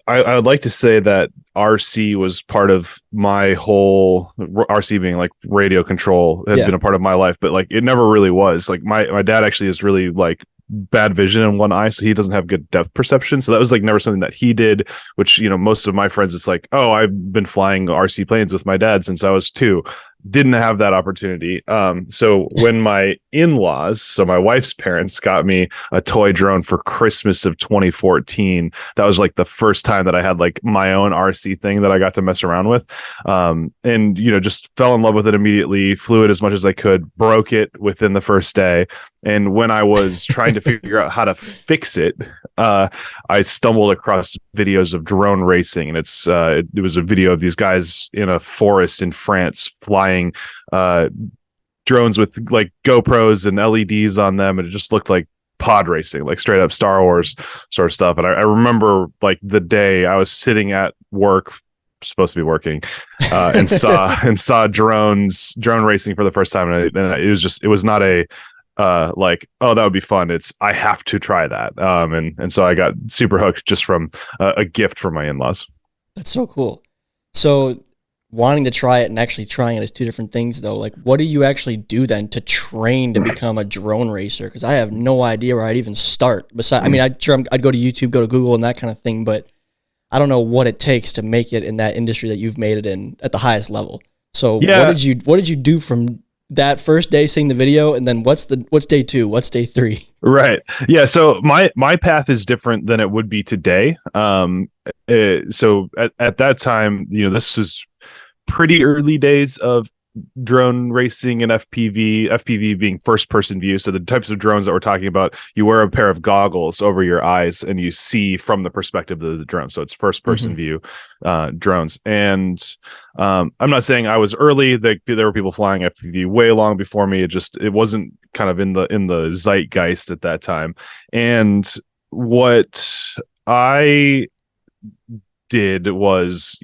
I would like to say that RC was part of my whole, RC being like radio control has been a part of my life, but like it never really was. Like my dad actually is really like bad vision in one eye, so he doesn't have good depth perception. So that was like never something that he did, which, most of my friends, it's like, oh, I've been flying RC planes with my dad since I was 2. Didn't have that opportunity. So when my in-laws, so my wife's parents, got me a toy drone for Christmas of 2014, that was like the first time that I had like my own RC thing that I got to mess around with. And, just fell in love with it immediately, flew it as much as I could, broke it within the first day. And when I was trying to figure out how to fix it, I stumbled across videos of drone racing, and it was a video of these guys in a forest in France flying drones with like GoPros and LEDs on them, and it just looked like pod racing, like straight up Star Wars sort of stuff. And I remember like the day I was sitting at work, supposed to be working, and saw drone racing for the first time, and it was not a like, oh, that would be fun. It's, I have to try that. And so I got super hooked just from a gift from my in-laws. That's so cool. So wanting to try it and actually trying it is two different things though. Like, what do you actually do then to train to become a drone racer? Because I have no idea where I'd even start. Besides, I mean, I'd go to YouTube, go to Google and that kind of thing, but I don't know what it takes to make it in that industry that you've made it in at the highest level. So what did you do from that first day seeing the video, and then what's day 2, what's day 3? Right. Yeah. So my path is different than it would be today. So at that time, this was pretty early days of drone racing and FPV being first person view. So the types of drones that we're talking about, you wear a pair of goggles over your eyes and you see from the perspective of the drone. So it's first person view drones. And I'm not saying I was early. There were people flying FPV way long before me. It wasn't kind of in the zeitgeist at that time. And what I did was,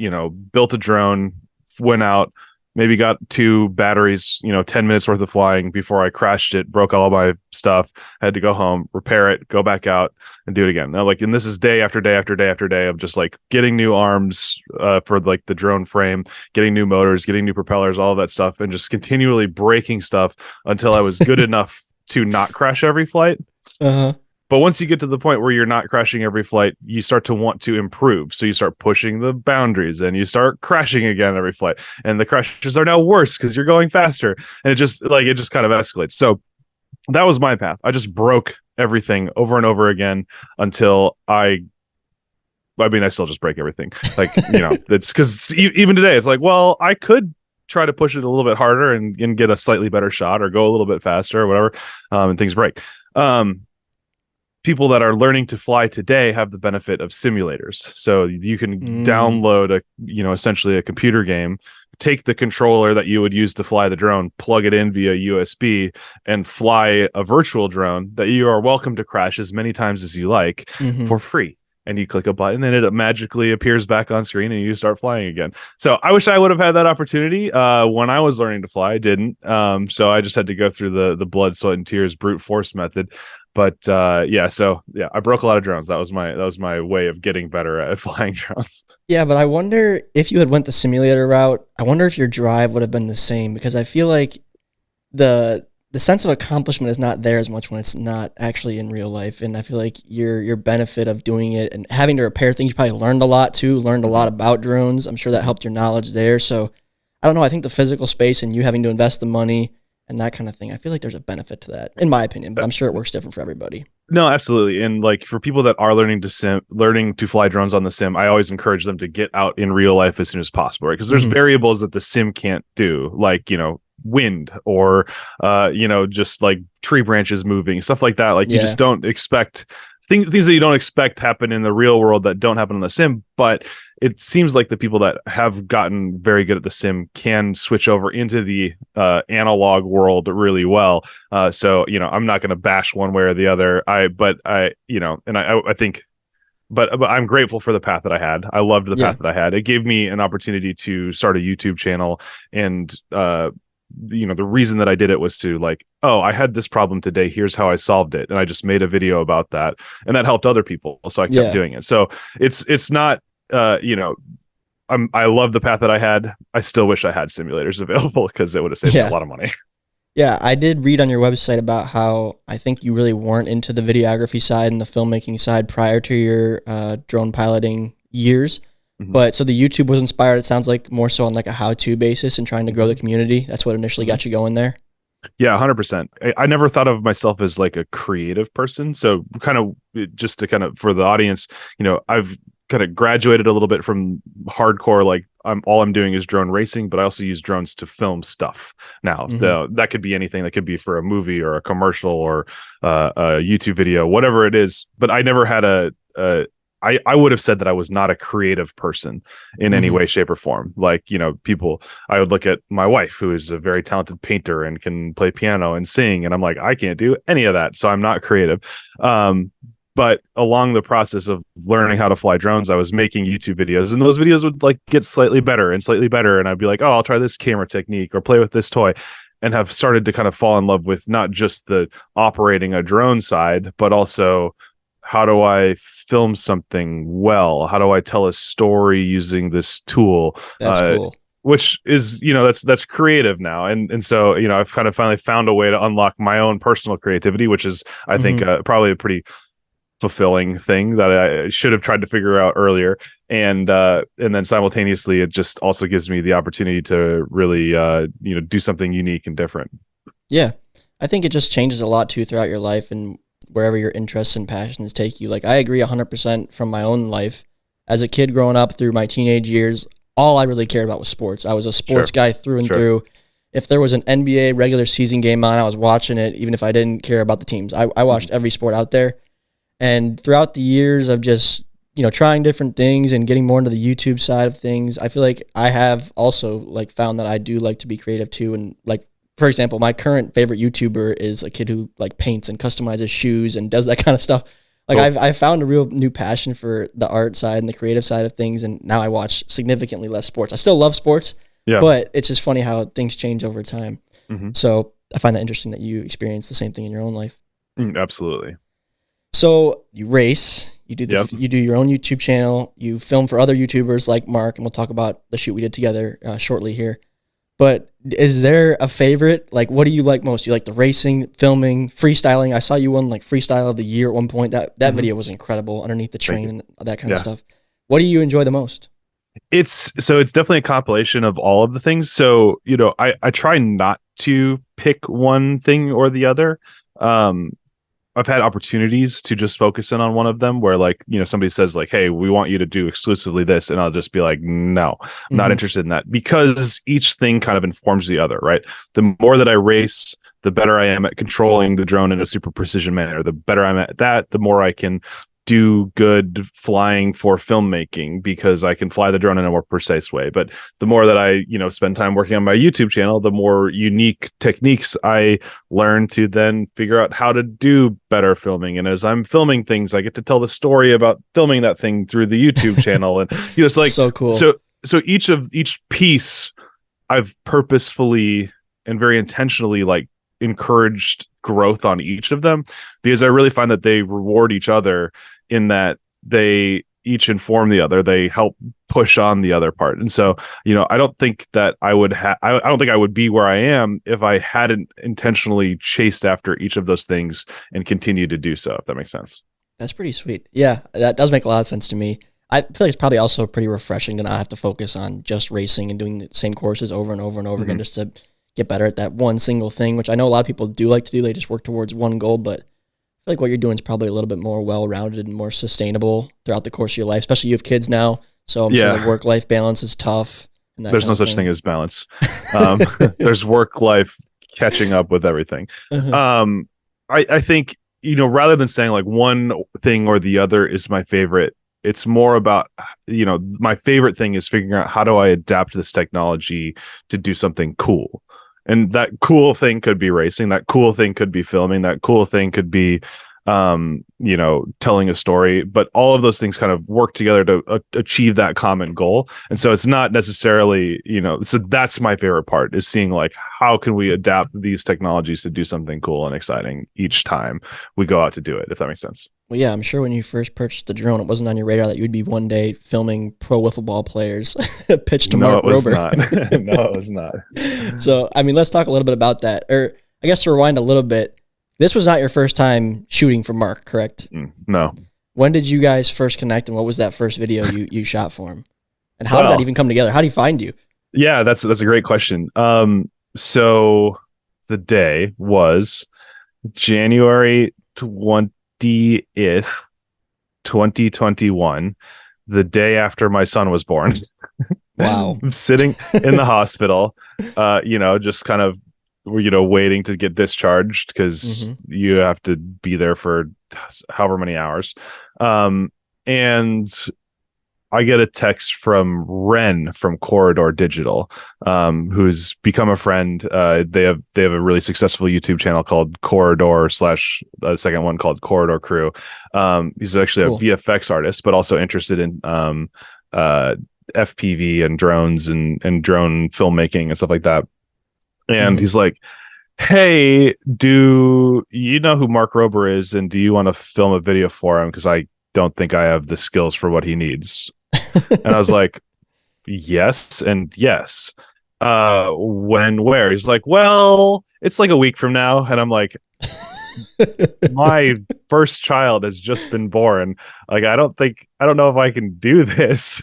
built a drone, went out, maybe got 2 batteries, 10 minutes worth of flying before I crashed it, broke all my stuff, had to go home, repair it, go back out and do it again. Now, and this is day after day after day after day of just like getting new arms for like the drone frame, getting new motors, getting new propellers, all of that stuff, and just continually breaking stuff until I was good enough to not crash every flight. But once you get to the point where you're not crashing every flight, you start to want to improve. So you start pushing the boundaries and you start crashing again every flight. And the crashes are now worse because you're going faster. And it just kind of escalates. So that was my path. I just broke everything over and over again until I still just break everything. Like, it's because even today, it's like, well, I could try to push it a little bit harder and get a slightly better shot or go a little bit faster or whatever. And things break. People that are learning to fly today have the benefit of simulators. So you can download essentially a computer game, take the controller that you would use to fly the drone, plug it in via USB, and fly a virtual drone that you are welcome to crash as many times as you like for free. And you click a button and it magically appears back on screen and you start flying again. So I wish I would have had that opportunity when I was learning to fly. I didn't. So I just had to go through the blood, sweat, and tears brute force method. But I broke a lot of drones. That was my way of getting better at flying drones. Yeah, but I wonder if you had went the simulator route, I wonder if your drive would have been the same, because I feel like the sense of accomplishment is not there as much when it's not actually in real life. And I feel like your benefit of doing it and having to repair things, you probably learned a lot too, learned a lot about drones. I'm sure that helped your knowledge there. So I don't know. I think the physical space and you having to invest the money and that kind of thing, I feel like there's a benefit to that, in my opinion, but I'm sure it works different for everybody. No, absolutely. And like for people that are learning to fly drones on the sim, I always encourage them to get out in real life as soon as possible, right? Because there's variables that the sim can't do, like, wind or just like tree branches moving, stuff like that. Like you just don't expect things that you don't expect happen in the real world that don't happen on the sim. But it seems like the people that have gotten very good at the sim can switch over into the analog world really well. So I'm not going to bash one way or the other. I think but I'm grateful for the path that I had. I loved the path that I had. It gave me an opportunity to start a YouTube channel, and the reason that I did it was to like, oh, I had this problem today, here's how I solved it, and I just made a video about that, and that helped other people, so I kept doing it. So it's not I love the path that I had. I still wish I had simulators available because it would have saved me a lot of money. Yeah, I did read on your website about how I think you really weren't into the videography side and the filmmaking side prior to your drone piloting years. But so the YouTube was inspired, it sounds like, more so on like a how-to basis and trying to grow the community. That's what initially got you going there. Yeah, 100%. I never thought of myself as like a creative person. So kind of just to kind of, for the audience, I've kind of graduated a little bit from hardcore, like all I'm doing is drone racing, but I also use drones to film stuff now. So that could be anything. That could be for a movie or a commercial or a YouTube video, whatever it is. But I never had I would have said that I was not a creative person in any way, shape, or form. Like, I would look at my wife, who is a very talented painter and can play piano and sing. And I'm like, I can't do any of that. So I'm not creative. But along the process of learning how to fly drones, I was making YouTube videos, and those videos would like get slightly better. And I'd be like, oh, I'll try this camera technique or play with this toy, and have started to kind of fall in love with not just the operating a drone side, but also how do I film something well? How do I tell a story using this tool? That's cool. Which is, that's creative now. And so, I've kind of finally found a way to unlock my own personal creativity, which is, I think, probably a pretty fulfilling thing that I should have tried to figure out earlier. And then simultaneously, it just also gives me the opportunity to really, do something unique and different. Yeah. I think it just changes a lot too throughout your life and wherever your interests and passions take you. Like, I agree 100% from my own life. As a kid growing up through my teenage years, all I really cared about was sports. I was a sports guy through and through. If there was an NBA regular season game on, I was watching it, even if I didn't care about the teams. I watched every sport out there. And throughout the years of just, trying different things and getting more into the YouTube side of things, I feel like I have also like found that I do like to be creative too. And like, for example, my current favorite YouTuber is a kid who like paints and customizes shoes and does that kind of stuff. Like I've found a real new passion for the art side and the creative side of things. And now I watch significantly less sports. I still love sports, but it's just funny how things change over time. So I find that interesting that you experience the same thing in your own life. Absolutely. So you race, you do you do your own YouTube channel, you film for other YouTubers like Mark, and we'll talk about the shoot we did together shortly here. But is there a favorite? Like, what do you like most? You like the racing, filming, freestyling? I saw you won like freestyle of the year at one point. That video was incredible underneath the train and that kind of stuff. What do you enjoy the most? It's definitely a compilation of all of the things. So, I try not to pick one thing or the other. I've had opportunities to just focus in on one of them where like, somebody says like, hey, we want you to do exclusively this. And I'll just be like, no, I'm not interested in that, because each thing kind of informs the other, right? The more that I race, the better I am at controlling the drone in a super precision manner. The better I'm at that, the more I can do good flying for filmmaking because I can fly the drone in a more precise way. But the more that I, spend time working on my YouTube channel, the more unique techniques I learn to then figure out how to do better filming. And as I'm filming things, I get to tell the story about filming that thing through the YouTube channel. And it's like so cool. So each piece I've purposefully and very intentionally like encouraged growth on each of them, because I really find that they reward each other in that they each inform the other. They help push on the other part. And so, I don't think that I would I don't think I would be where I am if I hadn't intentionally chased after each of those things and continued to do so, if that makes sense. That's pretty sweet. Yeah, that does make a lot of sense to me. I feel like it's probably also pretty refreshing to not have to focus on just racing and doing the same courses over and over and over again just to get better at that one single thing, which I know a lot of people do like to do. They just work towards one goal, but I feel like what you're doing is probably a little bit more well-rounded and more sustainable throughout the course of your life, especially you have kids now. So I'm sure the work-life balance is tough. And there's no such thing as balance. There's work-life catching up with everything. I think, rather than saying like one thing or the other is my favorite, it's more about, my favorite thing is figuring out how do I adapt this technology to do something cool. And that cool thing could be racing. That cool thing could be filming. That cool thing could be, telling a story. But all of those things kind of work together to achieve that common goal. And so it's not necessarily, so that's my favorite part, is seeing like, how can we adapt these technologies to do something cool and exciting each time we go out to do it, if that makes sense. Well, yeah, I'm sure when you first purchased the drone, it wasn't on your radar that you'd be one day filming pro wiffle ball players pitched to Mark Rober. No, it was not. So, I mean, let's talk a little bit about that. Or I guess to rewind a little bit, this was not your first time shooting for Mark, correct? No. When did you guys first connect, and what was that first video you shot for him? And how did that even come together? How did he find you? Yeah, that's a great question. So the day was January 20th, 2021, the day after my son was born. Wow. I'm sitting in the hospital, just kind of, waiting to get discharged because you have to be there for however many hours. And I get a text from Ren from Corridor Digital, who's become a friend. They have a really successful YouTube channel called Corridor / the second one called Corridor Crew. He's actually a VFX artist, but also interested in FPV and drones and drone filmmaking and stuff like that. And he's like, "Hey, do you know who Mark Rober is? And do you want to film a video for him? Because I don't think I have the skills for what he needs." And I was like, yes and yes. When, where? He's like, well, it's like a week from now. And I'm like, my first child has just been born. Like, I don't know if I can do this.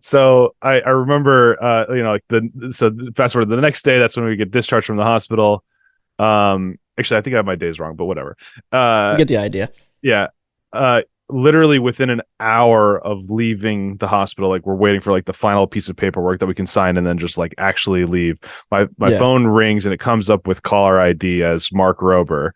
So I remember, so fast forward to the next day, that's when we get discharged from the hospital. Actually, I think I have my days wrong, but whatever. You get the idea. Yeah. Literally within an hour of leaving the hospital, like we're waiting for like the final piece of paperwork that we can sign and then just like actually leave. My phone rings and it comes up with caller ID as Mark Rober,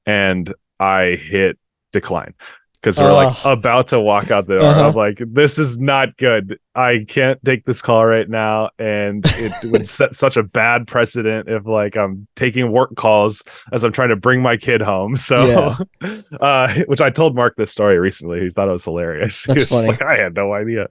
and I hit decline because we're like about to walk out the door. I'm like, this is not good. I can't take this call right now, and it would set such a bad precedent if like I'm taking work calls as I'm trying to bring my kid home. So, which I told Mark this story recently. He thought it was hilarious. That's funny. Like, I had no idea.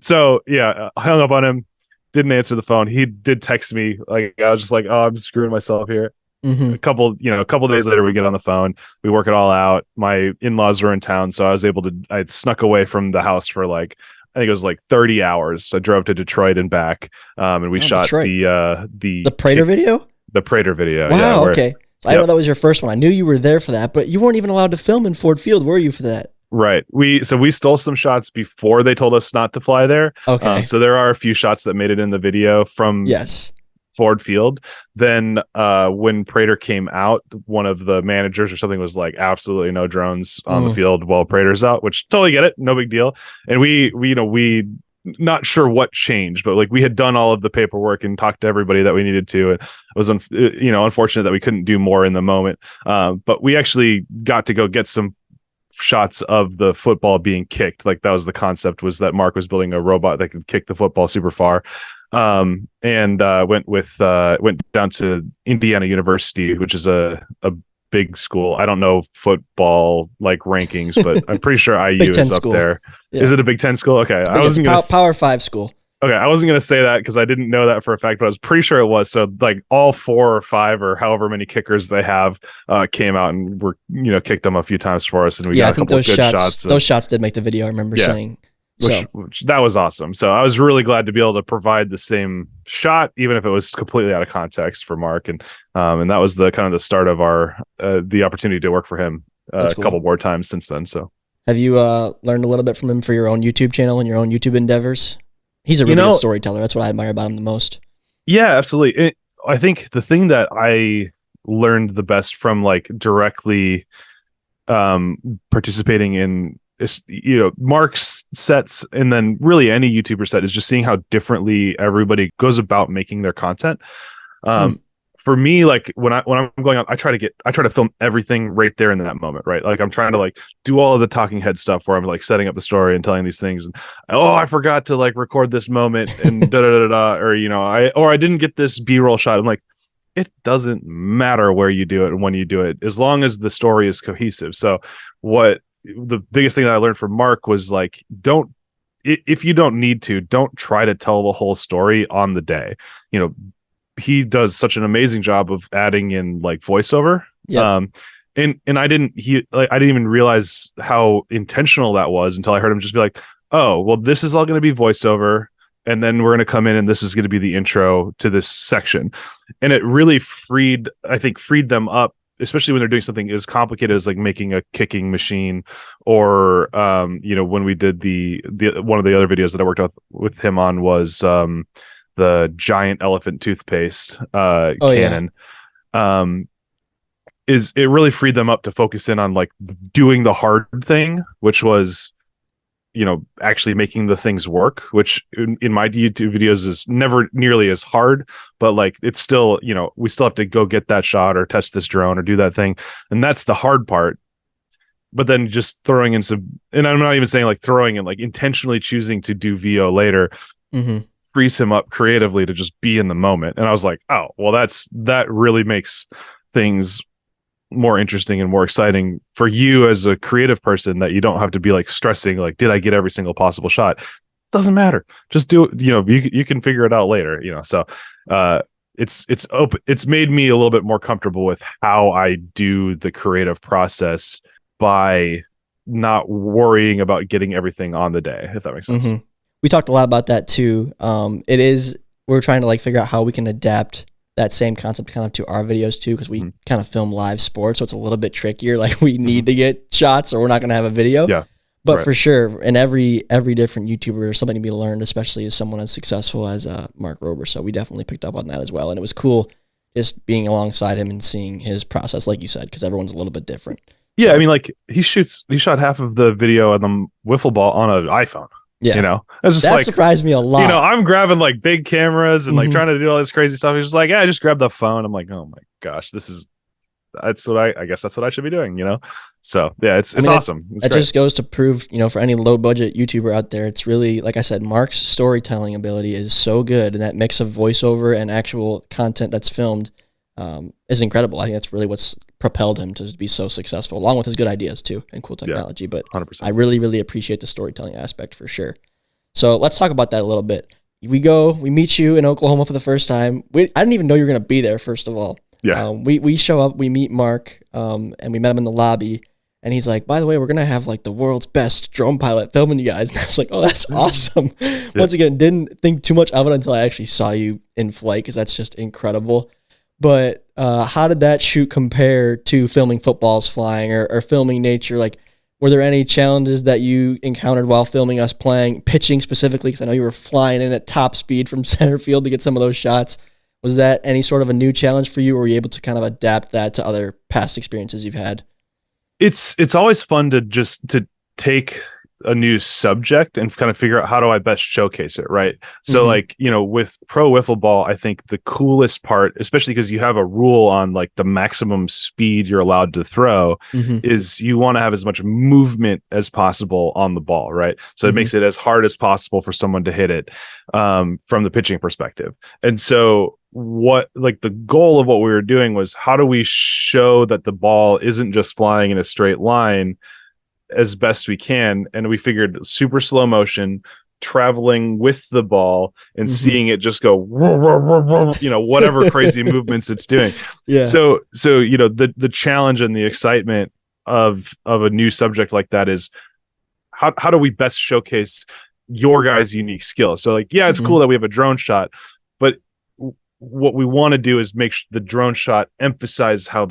So yeah, I hung up on him. Didn't answer the phone. He did text me. Like, I was just like, oh, I'm screwing myself here. A couple days later, we get on the phone. We work it all out. My in-laws were in town, so I snuck away from the house for like, I think it was like 30 hours. I drove to Detroit and back, and we shot Detroit. the Prater video. The Prater video. Wow. Okay. I know that was your first one. I knew you were there for that, but you weren't even allowed to film in Ford Field, were you, for that? Right. We stole some shots before they told us not to fly there. Okay. So there are a few shots that made it in the video from Ford Field. Then when Prater came out, one of the managers or something was like, absolutely no drones on the field while Prater's out, which totally get it, no big deal. And we not sure what changed, but like we had done all of the paperwork and talked to everybody that we needed to. It was unfortunate that we couldn't do more in the moment, but we actually got to go get some shots of the football being kicked. Like that was the concept, was that Mark was building a robot that could kick the football super far. And went down to Indiana University, which is a big school. I don't know football like rankings, but I'm pretty sure IU is up school. there. Yeah. Is it a Big Ten school? Okay, I wasn't gonna Power 5 school. Okay, I wasn't gonna say that because I didn't know that for a fact, but I was pretty sure it was. So like all 4 or 5 or however many kickers they have came out and were kicked them a few times for us, and we got a couple of good shots. Those shots did make the video. I remember saying. Which that was awesome. So I was really glad to be able to provide the same shot, even if it was completely out of context for Mark. And that was the kind of the start of our the opportunity to work for him a couple more times since then. So have you learned a little bit from him for your own YouTube channel and your own YouTube endeavors? He's a really good storyteller. That's what I admire about him the most. Yeah, absolutely. I think the thing that I learned the best from like directly participating in Mark's sets, and then really any YouTuber set, is just seeing how differently everybody goes about making their content. For me, like when I'm going on, I try to film everything right there in that moment, right? Like I'm trying to like do all of the talking head stuff where I'm like setting up the story and telling these things, and I forgot to like record this moment and or I didn't get this B-roll shot. I'm like, it doesn't matter where you do it and when you do it, as long as the story is cohesive. So the biggest thing that I learned from Mark was like, if you don't need to, don't try to tell the whole story on the day. He does such an amazing job of adding in like voiceover. Yep. And I didn't even realize how intentional that was until I heard him just be like, oh, well, this is all going to be voiceover, and then we're going to come in and this is going to be the intro to this section. And it really freed them up, especially when they're doing something as complicated as like making a kicking machine, or when we did the one of the other videos that I worked with him on was the giant elephant toothpaste cannon. Is it really freed them up to focus in on like doing the hard thing, which was actually making the things work, which in my YouTube videos is never nearly as hard, but like it's still, we still have to go get that shot or test this drone or do that thing, and that's the hard part. But then just throwing in some, and I'm not even saying like throwing in, like intentionally choosing to do VO later frees him up creatively to just be in the moment. And I was like, oh, well, that really makes things more interesting and more exciting for you as a creative person, that you don't have to be like stressing like, did I get every single possible shot? Doesn't matter, just do it. You can figure it out later. So it's open. It's made me a little bit more comfortable with how I do the creative process by not worrying about getting everything on the day, if that makes sense. We talked a lot about that too. We're trying to like figure out how we can adapt that same concept kind of to our videos too, because we kind of film live sports, so it's a little bit trickier. Like we need to get shots or we're not going to have a video. Yeah. But for sure, in every different YouTuber, there's something to be learned, especially as someone as successful as Mark Rober. So we definitely picked up on that as well. And it was cool just being alongside him and seeing his process, like you said, because everyone's a little bit different. Yeah, I mean, like he shot half of the video on the wiffle ball on an iPhone. Yeah, it's just that surprised me a lot. I'm grabbing like big cameras and like trying to do all this crazy stuff. He's just like, yeah, just grab the phone. I'm like, oh my gosh, that's what I guess that's what I should be doing. So yeah, it's awesome. It just goes to prove, for any low budget YouTuber out there, it's really, like I said, Mark's storytelling ability is so good, and that mix of voiceover and actual content that's filmed is incredible. I think that's really what's propelled him to be so successful, along with his good ideas too and cool technology. But 100%. I really, really appreciate the storytelling aspect for sure. So let's talk about that a little bit. We meet you in Oklahoma for the first time. I didn't even know you were going to be there, first of all. Yeah. We show up, we meet Mark, and we met him in the lobby, and he's like, by the way, we're going to have like the world's best drone pilot filming you guys. And I was like, oh, that's awesome. Once again, didn't think too much of it until I actually saw you in flight, because that's just incredible. But how did that shoot compare to filming footballs flying or filming nature? Like, were there any challenges that you encountered while filming us playing, pitching specifically? Because I know you were flying in at top speed from center field to get some of those shots. Was that any sort of a new challenge for you, or were you able to kind of adapt that to other past experiences you've had? It's always fun to take a new subject and kind of figure out how do I best showcase it, right? So like, you know, with pro wiffle ball, I think the coolest part, especially because you have a rule on like the maximum speed you're allowed to throw, is you want to have as much movement as possible on the ball, right? So it makes it as hard as possible for someone to hit it from the pitching perspective. And so what like the goal of what we were doing was, how do we show that the ball isn't just flying in a straight line as best we can? And we figured super slow motion, traveling with the ball and seeing it just go, you know, whatever crazy movements it's doing. Yeah. So you know, the challenge and the excitement of a new subject like that is how do we best showcase your guys' unique skill? So like, yeah, it's cool that we have a drone shot, but what we want to do is make the drone shot emphasize how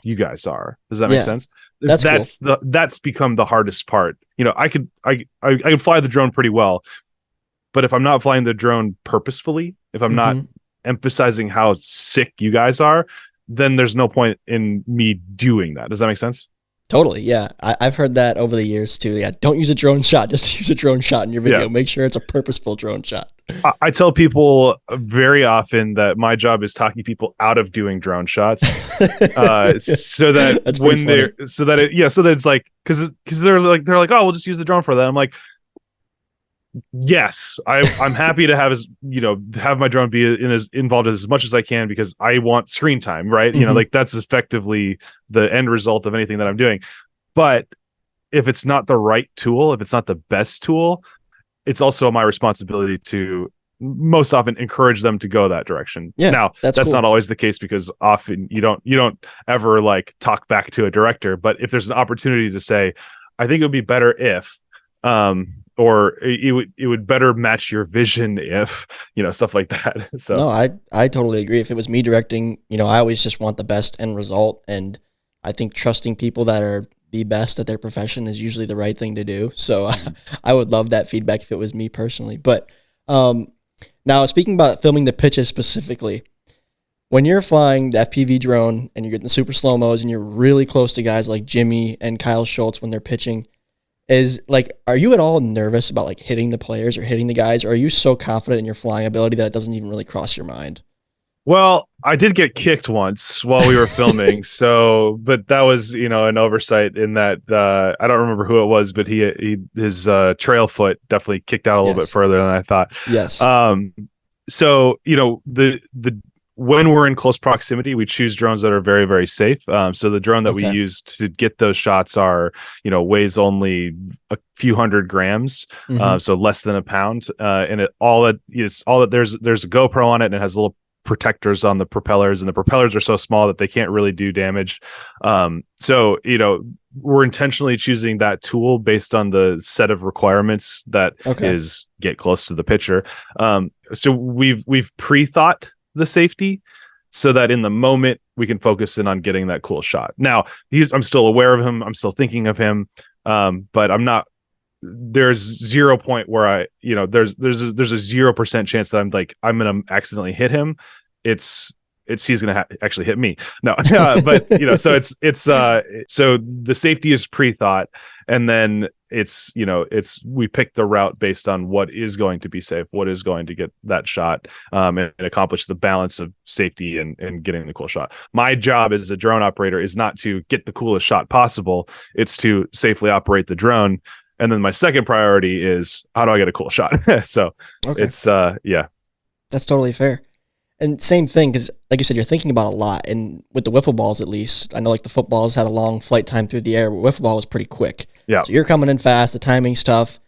you guys are. Does that make sense? That's cool. That's become the hardest part. You know, I can fly the drone pretty well, but if I'm not flying the drone purposefully, if I'm not emphasizing how sick you guys are, then there's no point in me doing that. Does that make sense? Totally. Yeah. I've heard that over the years too. Yeah. Don't use a drone shot. Just use a drone shot in your video. Make sure it's a purposeful drone shot. I tell people very often that my job is talking people out of doing drone shots, so that it's like, because they're like, oh, we'll just use the drone for that. I'm like, yes, I'm happy to have my drone be involved as much as I can, because I want screen time, right? You know, like that's effectively the end result of anything that I'm doing. But if it's not the right tool, if it's not the best tool, it's also my responsibility to most often encourage them to go that direction. Yeah, now that's cool. Not always the case, because often you don't ever like talk back to a director. But if there's an opportunity to say, I think it would be better if, or it would better match your vision if, you know, stuff like that. So no, I totally agree. If it was me directing, you know, I always just want the best end result, and I think trusting people that are the best at their profession is usually the right thing to do. So I would love that feedback if it was me personally. But now, speaking about filming the pitches specifically, when you're flying the FPV drone and you're getting the super slow-mos and you're really close to guys like Jimmy and Kyle Schultz when they're pitching, are you at all nervous about like hitting the players or hitting the guys, or are you so confident in your flying ability that it doesn't even really cross your mind? Well, I did get kicked once while we were filming, but that was, you know, an oversight in that I don't remember who it was, but his trail foot definitely kicked out a little bit further than I thought. Yes. So, you know, the when we're in close proximity, we choose drones that are very, very safe. So the drone that we use to get those shots weighs only a few hundred grams, so less than a pound, and there's a GoPro on it, and it has little protectors on the propellers, and the propellers are so small that they can't really do damage. So, you know, we're intentionally choosing that tool based on the set of requirements that is get close to the pitcher. So we've pre-thought the safety so that in the moment we can focus in on getting that cool shot. Now, I'm still aware of him. I'm still thinking of him. But I'm not, there's 0 point where there's a 0% chance that I'm going to accidentally hit him. It's he's going to actually hit me. No, but you know, so so the safety is pre-thought, and then we pick the route based on what is going to be safe, what is going to get that shot, and accomplish the balance of safety and getting the cool shot. My job as a drone operator is not to get the coolest shot possible. It's to safely operate the drone. And then my second priority is, how do I get a cool shot? So it's, That's totally fair. And same thing, because like you said, you're thinking about a lot. And with the wiffle balls, at least, I know like the footballs had a long flight time through the air, but wiffle ball was pretty quick. Yeah. So you're coming in fast, the timing's tough.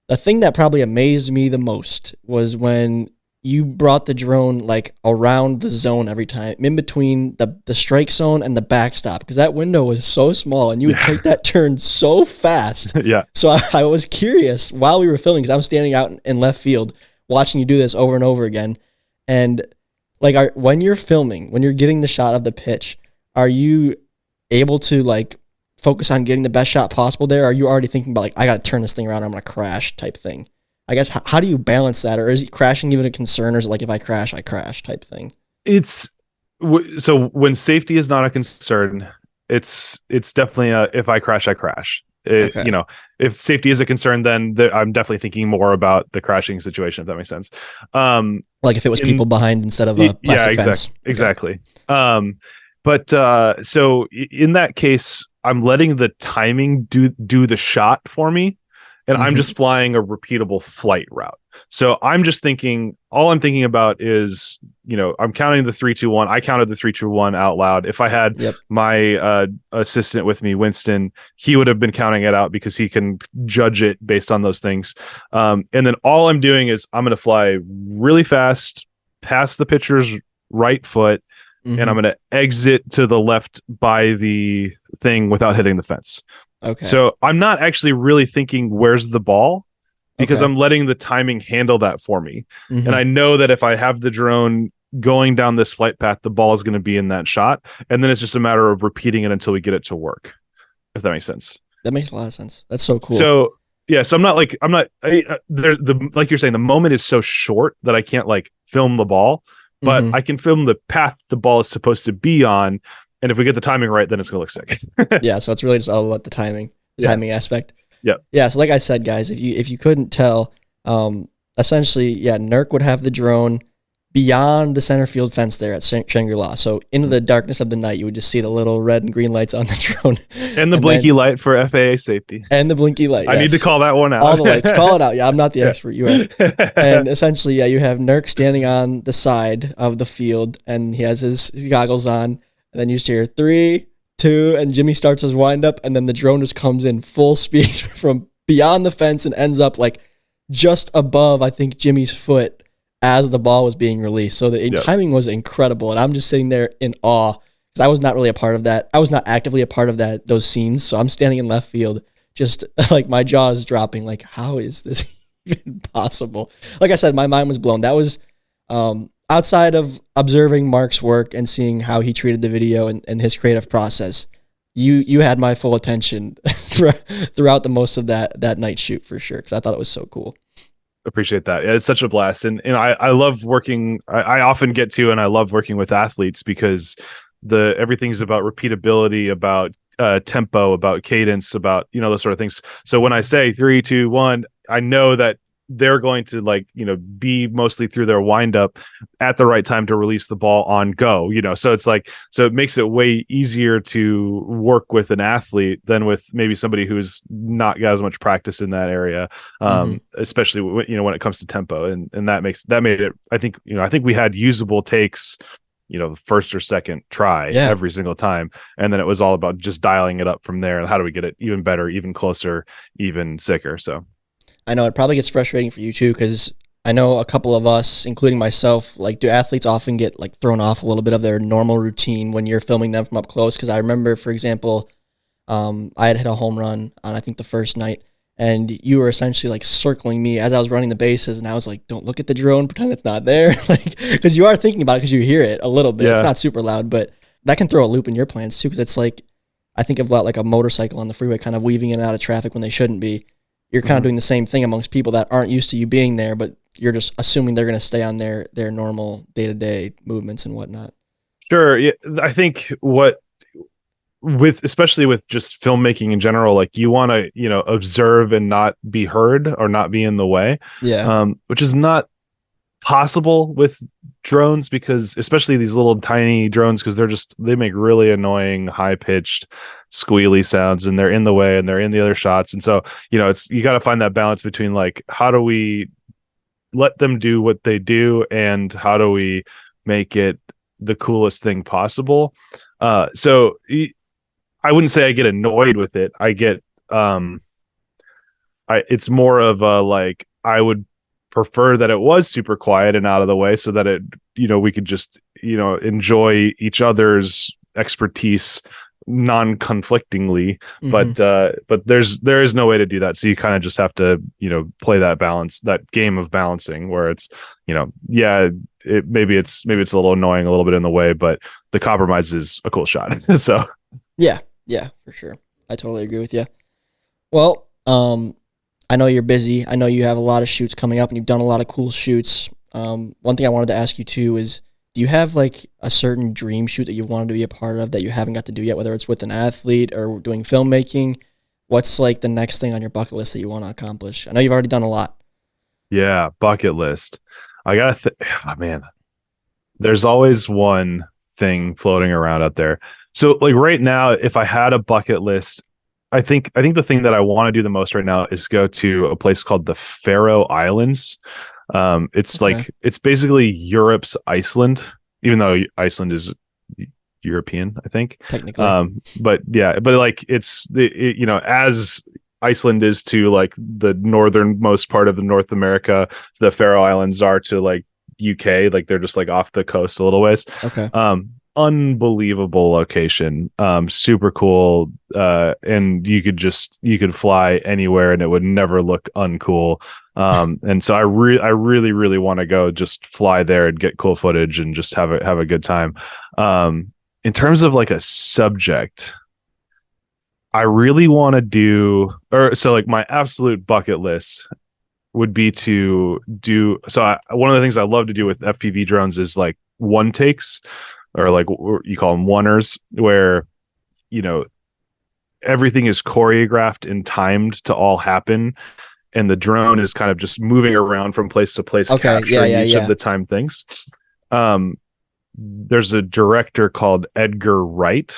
The thing that probably amazed me the most was when you brought the drone like around the zone every time, in between the strike zone and the backstop, because that window was so small and you would take that turn so fast. Yeah. So I was curious while we were filming, because I'm standing out in left field watching you do this over and over again. And like, when you're filming, when you're getting the shot of the pitch, are you able to like focus on getting the best shot possible there? Or are you already thinking about like, I got to turn this thing around, I'm going to crash type thing? I guess, how do you balance that? Or is crashing even a concern, or is it like, if I crash, I crash type thing? So when safety is not a concern, it's definitely if I crash, I crash. Okay. You know, if safety is a concern, then I'm definitely thinking more about the crashing situation, if that makes sense. Like if it was people behind instead of a plastic fence. Exactly. But so in that case, I'm letting the timing do the shot for me, and I'm just flying a repeatable flight route. So I'm just thinking, all I'm thinking about is, you know, I'm counting the 3, 2, 1. I counted the 3, 2, 1 out loud. If I had my assistant with me, Winston, he would have been counting it out because he can judge it based on those things. And then all I'm doing is I'm going to fly really fast past the pitcher's right foot, and I'm going to exit to the left by the thing without hitting the fence. Okay. So I'm not actually really thinking where's the ball, because I'm letting the timing handle that for me. And I know that if I have the drone going down this flight path, the ball is going to be in that shot. And then it's just a matter of repeating it until we get it to work, if that makes sense. That makes a lot of sense. That's so cool. So yeah, so like you're saying, the moment is so short that I can't like film the ball, but I can film the path the ball is supposed to be on. And if we get the timing right, then it's going to look sick. Yeah. So it's really just all about the timing aspect. Yeah. Yeah. So like I said, guys, if you couldn't tell, essentially, Nurk would have the drone beyond the center field fence there at Shangri-La. So into the darkness of the night, you would just see the little red and green lights on the drone. And the blinky light for FAA safety. And the blinky light. I need to call that one out. All the lights. Call it out. Yeah, I'm not the expert. You are. And essentially, you have Nurk standing on the side of the field, and he has his goggles on. And then you just hear 3, 2, and Jimmy starts his windup, and then the drone just comes in full speed from beyond the fence and ends up like just above, I think, Jimmy's foot as the ball was being released. So the timing was incredible, and I'm just sitting there in awe because I was not really a part of that. I was not actively a part of those scenes, so I'm standing in left field, just like my jaw is dropping. Like, how is this even possible? Like I said, my mind was blown. That was outside of observing Mark's work and seeing how he treated the video and his creative process. You had my full attention throughout the most of that night shoot for sure, because I thought it was so cool. Appreciate that. Yeah, it's such a blast. And I love working. I often get to, and I love working with athletes because everything's about repeatability, about tempo, about cadence, about, you know, those sort of things. So when I say 3, 2, 1, I know that they're going to, like, you know, be mostly through their windup at the right time to release the ball on go, you know. So it's like, so it makes it way easier to work with an athlete than with maybe somebody who's not got as much practice in that area, especially when it comes to tempo, and that made it. I think we had usable takes, you know, the first or second try every single time, and then it was all about just dialing it up from there, and how do we get it even better, even closer, even sicker. So I know it probably gets frustrating for you too, because I know a couple of us, including myself, like, do athletes often get like thrown off a little bit of their normal routine when you're filming them from up close? Because I remember, for example, I had hit a home run on, I think, the first night, and you were essentially like circling me as I was running the bases, and I was like, don't look at the drone, pretend it's not there, like, because you are thinking about it because you hear it a little bit. It's not super loud, but that can throw a loop in your plans too, because it's like, I think of like a motorcycle on the freeway kind of weaving in and out of traffic when they shouldn't be. You're kind of doing the same thing amongst people that aren't used to you being there, but you're just assuming they're going to stay on their normal day-to-day movements and whatnot. Sure. Yeah, I think especially with just filmmaking in general, like, you want to, you know, observe and not be heard or not be in the way. Yeah. Which is not possible with drones, because especially these little tiny drones, because they make really annoying high-pitched squealy sounds, and they're in the way, and they're in the other shots. And so, you know, you got to find that balance between, like, how do we let them do what they do, and how do we make it the coolest thing possible. So I wouldn't say I get annoyed with it. I get it's more of a, like, I would prefer that it was super quiet and out of the way, so that it, you know, we could just, you know, enjoy each other's expertise non-conflictingly. But there is no way to do that. So you kind of just have to, you know, play that balance, that game of balancing, where it's, you know, maybe it's a little annoying, a little bit in the way, but the compromise is a cool shot. So yeah, for sure. I totally agree with you. Well, I know you're busy. I know you have a lot of shoots coming up, and you've done a lot of cool shoots. One thing I wanted to ask you too is, do you have like a certain dream shoot that you wanted to be a part of that you haven't got to do yet, whether it's with an athlete or doing filmmaking? what's like the next thing on your bucket list that you want to accomplish? I know you've already done a lot. Yeah, bucket list. I gotta oh, man, there's always one thing floating around out there. So like right now, if I had a bucket list, I think the thing that I want to do the most right now is go to a place called the Faroe Islands. It's Okay. like it's basically Europe's Iceland, even though Iceland is European, I think. Technically. But yeah, but like you know, as Iceland is to like the northernmost part of the North America, the Faroe Islands are to like UK, like they're just like off the coast a little ways. Okay. Unbelievable location, super cool, and you could fly anywhere and it would never look uncool. And so I really want to go just fly there and get cool footage and just have a good time. In terms of like a subject, I really want to do, or so like my absolute bucket list would be to do. So one of the things I love to do with FPV drones is like one takes, or like you call them oneers, where, you know, everything is choreographed and timed to all happen. And the drone is kind of just moving around from place to place, capturing each of the time things. There's a director called Edgar Wright,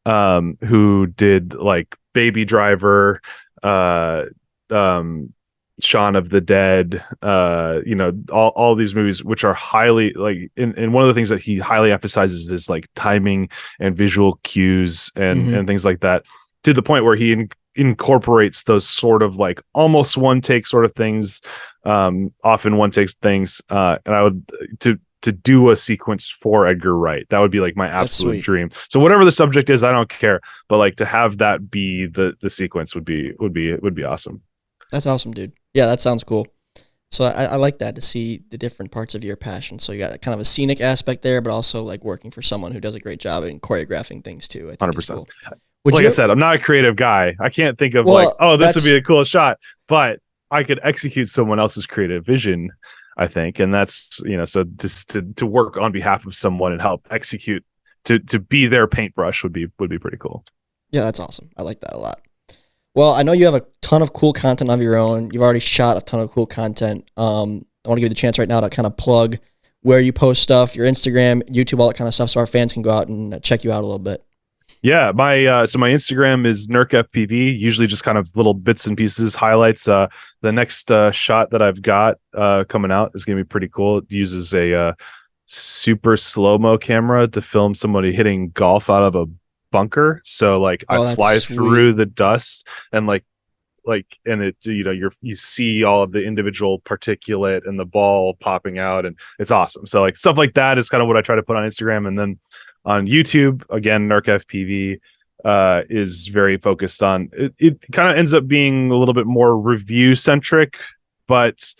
who did like Baby Driver, Shaun of the Dead, you know, all these movies, which are highly like, and one of the things that he highly emphasizes is like timing and visual cues and things like that, to the point where he incorporates those sort of like almost one take sort of things, often one takes things. And I would to do a sequence for Edgar Wright, that would be like my absolute dream. So whatever the subject is, I don't care, but like to have that be the sequence would be awesome. That's awesome, dude. Yeah, that sounds cool. So I like that, to see the different parts of your passion. So you got kind of a scenic aspect there, but also like working for someone who does a great job in choreographing things too. I think 100%. cool. Like I said, I'm not a creative guy. I can't think of like, oh, this would be a cool shot, but I could execute someone else's creative vision, I think. And that's, you know, so just to work on behalf of someone and help execute, to be their paintbrush would be pretty cool. Yeah, that's awesome. I like that a lot. Well, I know you have a ton of cool content of your own. You've already shot a ton of cool content. I want to give you the chance right now to kind of plug where you post stuff, your Instagram, YouTube, all that kind of stuff, so our fans can go out and check you out a little bit. Yeah, my so my Instagram is Nurk FPV, usually just kind of little bits and pieces, highlights. The next shot that I've got coming out is going to be pretty cool. It uses a super slow-mo camera to film somebody hitting golf out of a bunker. So like I fly through the dust and like and it, you know, you see all of the individual particulate and the ball popping out, and it's awesome. So like stuff like that is kind of what I try to put on Instagram. And then on YouTube, again, Nurk FPV is very focused on it kind of ends up being a little bit more review centric, but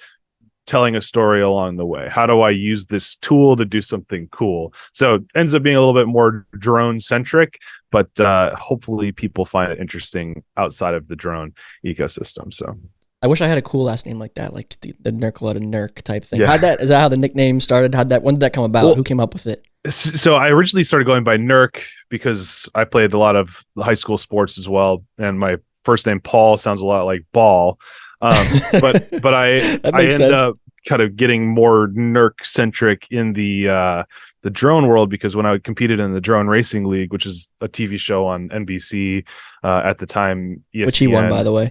telling a story along the way. How do I use this tool to do something cool? So it ends up being a little bit more drone centric, but hopefully people find it interesting outside of the drone ecosystem. So I wish I had a cool last name like that, like the Nurkkala to Nurk type thing. Yeah. Is that how the nickname started? When did that come about? Well, who came up with it? So I originally started going by Nurk because I played a lot of high school sports as well, and my first name Paul sounds a lot like ball. But I ended up kind of getting more Nurk centric in the drone world, because when I competed in the Drone Racing League, which is a TV show on NBC at the time, ESPN, which he won, by the way.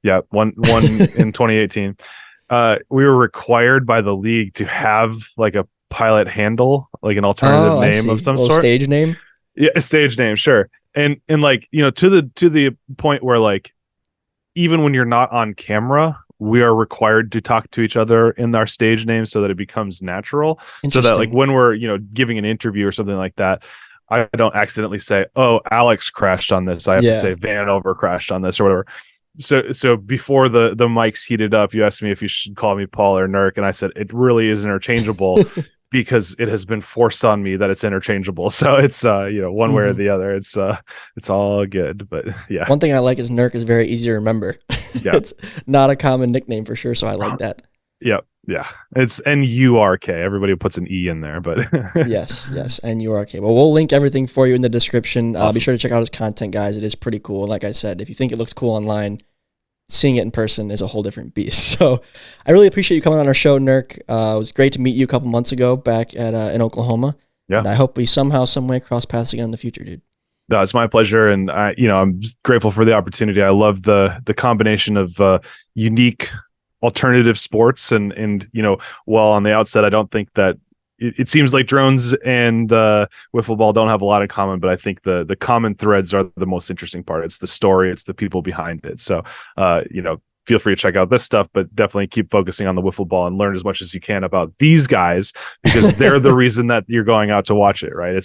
Yeah, one in 2018. We were required by the league to have like a pilot handle, like an alternative name of some sort. Stage name? Yeah, a stage name, sure. And like, you know, to the point where like even when you're not on camera, we are required to talk to each other in our stage name so that it becomes natural. So that like when we're, you know, giving an interview or something like that, I don't accidentally say, "Oh, Alex crashed on this." I have to say Vanover crashed on this or whatever. So before the mics heated up, you asked me if you should call me Paul or Nurk, and I said it really is interchangeable because it has been forced on me that it's interchangeable. So it's you know, one way or the other. It's all good. But yeah. One thing I like is Nurk is very easy to remember. Yeah. It's not a common nickname for sure, so I like that. Yeah. Yeah, it's Nurk. Everybody puts an E in there, but yes, Nurk. Well, we'll link everything for you in the description. Awesome. Be sure to check out his content, guys. It is pretty cool. Like I said, if you think it looks cool online, seeing it in person is a whole different beast. So I really appreciate you coming on our show, Nurk. It was great to meet you a couple months ago back at in Oklahoma. Yeah. And I hope we somehow, some way cross paths again in the future, dude. No, it's my pleasure, and I'm grateful for the opportunity. I love the combination of unique alternative sports, and while on the outset I don't think that it seems like drones and wiffle ball don't have a lot in common, but I think the common threads are the most interesting part. It's the story, it's the people behind it. So feel free to check out this stuff, but definitely keep focusing on the wiffle ball and learn as much as you can about these guys, because they're the reason that you're going out to watch it, right?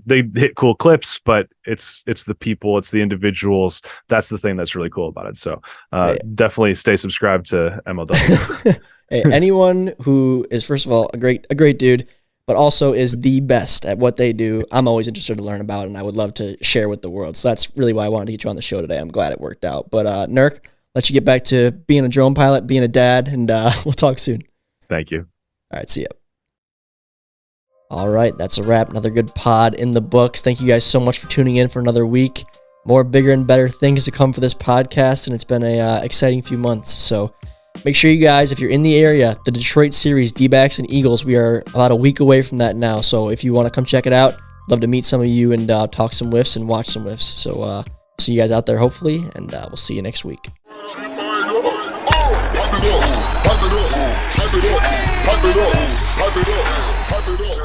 They hit cool clips, but it's the people, it's the individuals. That's the thing that's really cool about it. So definitely stay subscribed to MLW. Hey, anyone who is, first of all, a great dude, but also is the best at what they do, I'm always interested to learn about, and I would love to share with the world. So that's really why I wanted to get you on the show today. I'm glad it worked out. But Nurk, let you get back to being a drone pilot, being a dad, and we'll talk soon. Thank you. All right, see ya. All right, that's a wrap. Another good pod in the books. Thank you guys so much for tuning in for another week. More bigger and better things to come for this podcast, and it's been a exciting few months. So make sure you guys, if you're in the area, the Detroit series, D-backs and Eagles, we are about a week away from that now. So if you want to come check it out, love to meet some of you and talk some whiffs and watch some whiffs. So see you guys out there, hopefully, and we'll see you next week. Pipe it up, pipe it up, pipe it up, pipe it up, pipe it up, pipe it up.